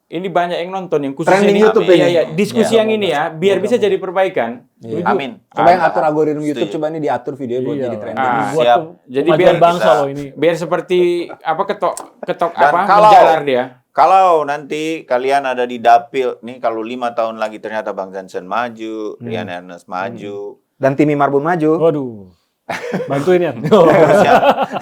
ini banyak yang nonton yang khusus Trending ini. YouTube Iya, ini. iya, diskusi yang ini ya, biar bisa jadi perbaikan. Iya. Amin. Coba yang atur algoritma YouTube, Setuju. coba ini diatur video buat Iya. jadi trending. Buat siap. Jadi kemajuan biar bangsa kita- loh ini. Biar seperti ketok Dan menjalar dia. Kalau nanti kalian ada di dapil, nih kalau 5 tahun lagi ternyata Bang Johnson maju, Rian Ernest maju, Dan Timi Marbun maju. Waduh. Bantuin ya.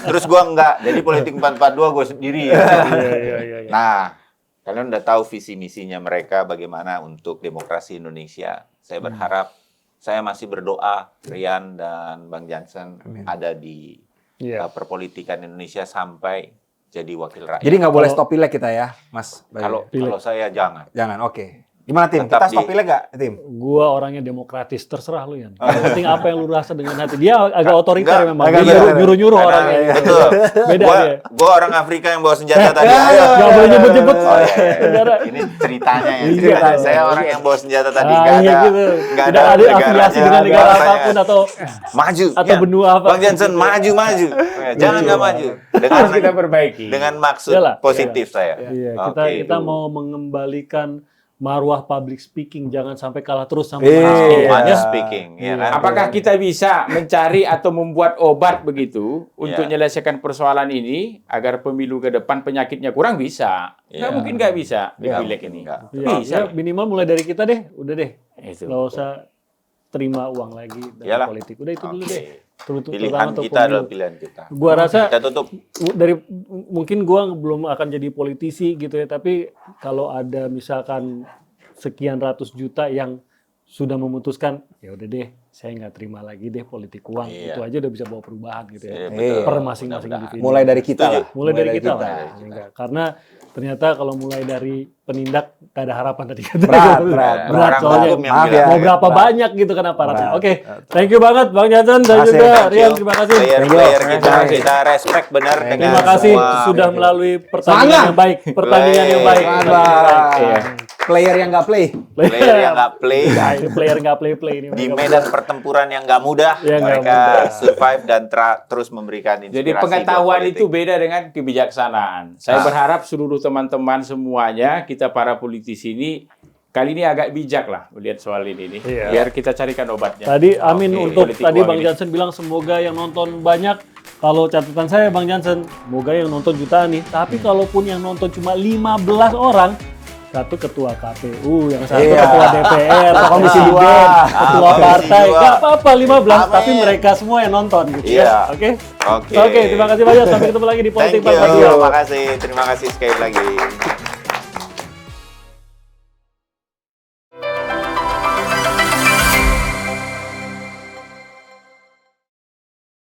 terus gua enggak, jadi politik 442 gua sendiri ya. Iya. Nah, kalian udah tahu visi misinya mereka bagaimana untuk demokrasi Indonesia. Saya berharap, saya masih berdoa Rian dan Bang Johnson ada di Iya. perpolitikan Indonesia sampai jadi wakil rakyat. Jadi nggak boleh Kalau- stop pileg kita ya, Mas. kalau saya jangan. Jangan, oke. Gimana Tim? Tetap Kita stop di- pileg nggak, Tim? Gua orangnya demokratis, terserah lu ya. Yang penting apa yang lu rasa dengan hati. Dia agak otoriter Enggak, memang. agak Dia otoriter. nyuruh-nyuruh Karena- orangnya. Betul. Beda dia. Gua orang Afrika yang bawa senjata tadi. Ayo. Gak boleh nyebut-nyebut. Oh, iya. Negara. Ini ceritanya ya. Iya. Ceritanya. Saya orang yang bawa senjata tadi. Ah, Nggak iya ada, gitu. nggak Tidak ada negaranya, afiliasi dengan negara bahasanya. apapun atau Maju. atau Ya. benua apa. Bang Johnson maju. Jangan nggak maju. Harus kita perbaiki. Dengan maksud Iyalah. positif saya. Iya, Oke. kita mau mengembalikan marwah public speaking, jangan sampai kalah terus sama Iya. Money ya. speaking, ya kan? Apakah kita bisa mencari atau membuat obat begitu untuk Ya. menyelesaikan persoalan ini agar pemilu ke depan penyakitnya kurang? Bisa. Nggak Ya. mungkin nggak bisa di Nggak pileg mungkin, ini. nggak. Iya, Bisa. ya, minimal mulai dari kita deh, udah deh. Itu. Nggak usah terima uang lagi dari Iyalah. politik. Udah itu dulu Oke. deh. Terutama Pilihan untuk kita pemilu. adalah pilihan kita. Gua rasa Kita tutup. mungkin gua belum akan jadi politisi gitu ya, tapi kalau ada misalkan sekian ratus juta yang sudah memutuskan ya udah deh, saya nggak terima lagi deh politik uang, Iya. itu aja udah bisa bawa perubahan gitu ya. Iya, betul. Per masing-masing Mudah-mudahan. individu. Mulai dari kita lah. Mulai dari kita kita. lah. Enggak. Karena ternyata kalau mulai dari penindak gak ada harapan tadi kata. Berat. Berat Orang soalnya. hukum yang Maaf bilang. ya. Mau berapa Berat. banyak gitu kan aparatnya. Berat. Oke, thank you banget Bang Johnson dan Terima kasih. juga Thank you. Rian, terima kasih. Player-player kita, Terima kasih. kita respect benar dengan Terima kasih semua. sudah melalui pertandingan Semangat. yang baik. Pertandingan yang baik. Iya. Player yang nggak play. Player yang nggak play. Nah, ini player nggak play ini. Di mereka medan pertempuran yang nggak mudah, Ya, nggak mereka mudah. survive dan terus memberikan inspirasi. Jadi buat pengetahuan politik. itu beda dengan kebijaksanaan. Saya berharap seluruh teman-teman semuanya, kita para politisi ini, kali ini agak bijak lah melihat soal ini nih. Iya. Biar kita carikan obatnya. Tadi amin Oke, untuk politik tadi uang Bang ini. Johnson bilang semoga yang nonton banyak. Kalau catatan saya Bang Johnson, semoga yang nonton jutaan nih. Tapi kalaupun yang nonton cuma 15 orang, satu ketua KPU, yang satu Iya. ketua DPR, Komisi presiden, 2, ketua Komisi partai, 2. nggak apa-apa 15, Amin. tapi mereka semua yang nonton gitu Iya. ya. Oke? Oke. Oke, terima kasih banyak. Sampai ketemu lagi di Politik Thank you. Bang Johnson. Terima kasih sekali lagi.